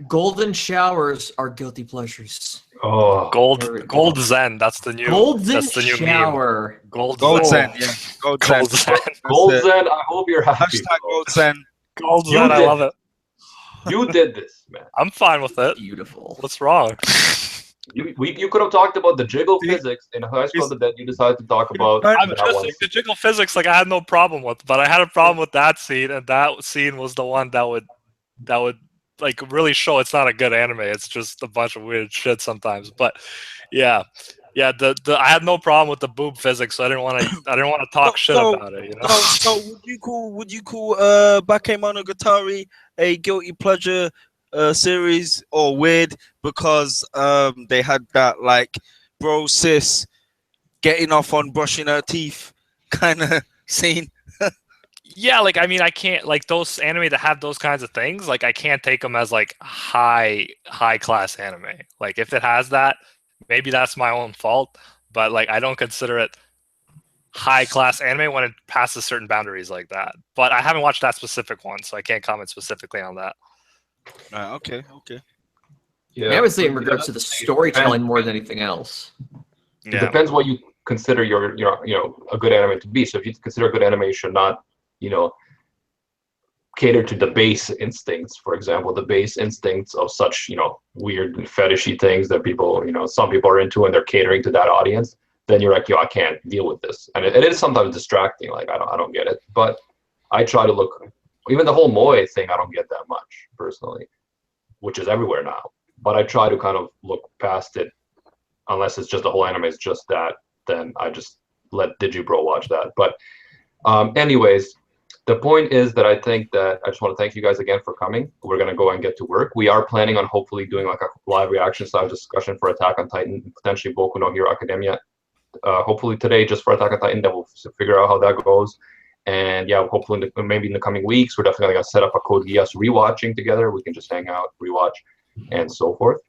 Golden showers are guilty pleasures. Oh, Gold Zen. That's the new. Golden that's the new shower. meme. Gold Zen, yeah. Gold Zen. Gold Zen. Gold Zen, I hope you're happy. Hashtag Gold Zen. Gold You Zen. I did love it. You did this, man. I'm fine with it. Beautiful. What's wrong? You could have talked about the jiggle physics in High School of the Dead. You decided to talk about I'm that just one. like, the jiggle physics. Like I had no problem with, but I had a problem with that scene, and that scene was the one that would like really show it's not a good anime. It's just a bunch of weird shit sometimes. But yeah. I had no problem with the boob physics, so I didn't want to talk shit about it. You know. So would you call Bakemonogatari a guilty pleasure series or weird because they had that like bro sis getting off on brushing her teeth kind of scene? Yeah, like I mean, I can't like those anime that have those kinds of things. Like I can't take them as like high class anime. Like if it has that, maybe that's my own fault. But like I don't consider it high class anime when it passes certain boundaries like that. But I haven't watched that specific one, so I can't comment specifically on that. Okay. Yeah, I would say in regards to the storytelling more than anything else. It depends what you consider your a good anime to be. So if you consider a good anime, you should not cater to the base instincts. For example, the base instincts of such weird and fetishy things that people some people are into, and they're catering to that audience. Then you're like, I can't deal with this, and it is sometimes distracting. Like I don't get it, but I try to look. Even the whole moe thing, I don't get that much personally, which is everywhere now. But I try to kind of look past it, unless it's just the whole anime is just that. Then I just let Digibro watch that. But anyways, the point is that I think that I just want to thank you guys again for coming. We're going to go and get to work. We are planning on hopefully doing like a live reaction style discussion for Attack on Titan, potentially Boku no Hero Academia. Hopefully today just for Attack on Titan, then we'll figure out how that goes. And yeah, hopefully maybe in the coming weeks, we're definitely going to set up a Code Geass rewatching together. We can just hang out, rewatch, and so forth.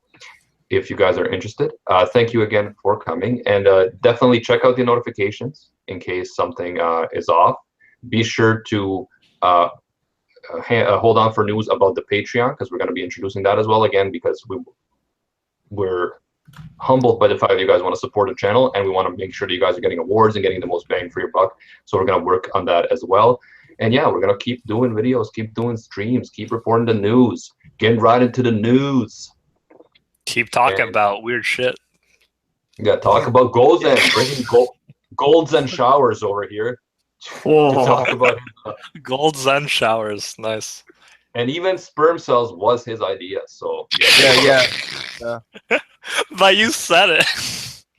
If you guys are interested, thank you again for coming, and definitely check out the notifications in case something is off. Be sure to hold on for news about the Patreon, because we're going to be introducing that as well again, because we're humbled by the fact that you guys want to support the channel, and we want to make sure that you guys are getting awards and getting the most bang for your buck. So we're going to work on that as well. And yeah, we're going to keep doing videos, keep doing streams, keep reporting the news, getting right into the news. Keep talking about weird shit. You got to talk about Gozen, bringing golds and showers over here. To talk about Gold Zen showers, nice. And even sperm cells was his idea. So Yeah. But you said it.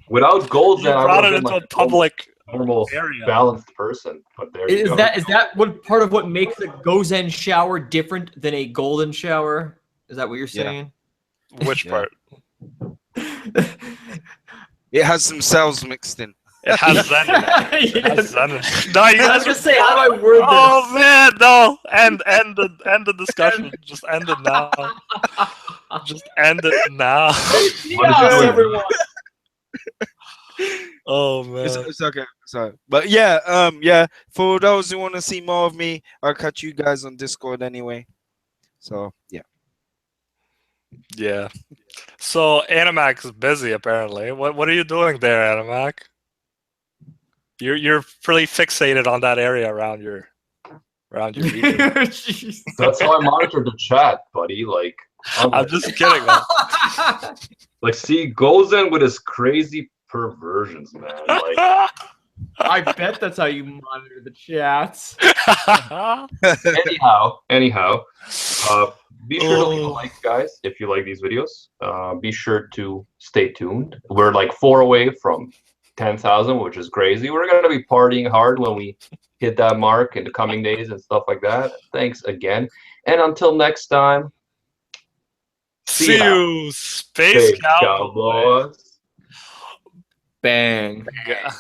Without Gold Zen, You I brought would it have into been like a public normal, area. balanced person. But there you go. Is that what part of what makes a Gozen shower different than a golden shower? Is that what you're saying? Which part? It has some cells mixed in. It has Zen in it. It has Zen in it. No, you I guys was gonna say, how do I word this? Oh man, no! End the discussion. Just end it now. Just end it now. Yes, everyone. Oh man. It's okay. Sorry. But yeah, for those who want to see more of me, I'll catch you guys on Discord anyway. So yeah. Yeah. So Animac is busy apparently. What are you doing there, Animac? You're pretty fixated on that area around your region. That's how I monitor the chat, buddy. Like I'm just kidding, man. Like, see, Gozen with his crazy perversions, man. Like, I bet that's how you monitor the chats. anyhow, be sure to leave a like, guys, if you like these videos. Be sure to stay tuned. We're like 4 away from 10,000, which is crazy. We're going to be partying hard when we hit that mark in the coming days and stuff like that. Thanks again. And until next time, see you, Space Cowboys. Bang. Yeah.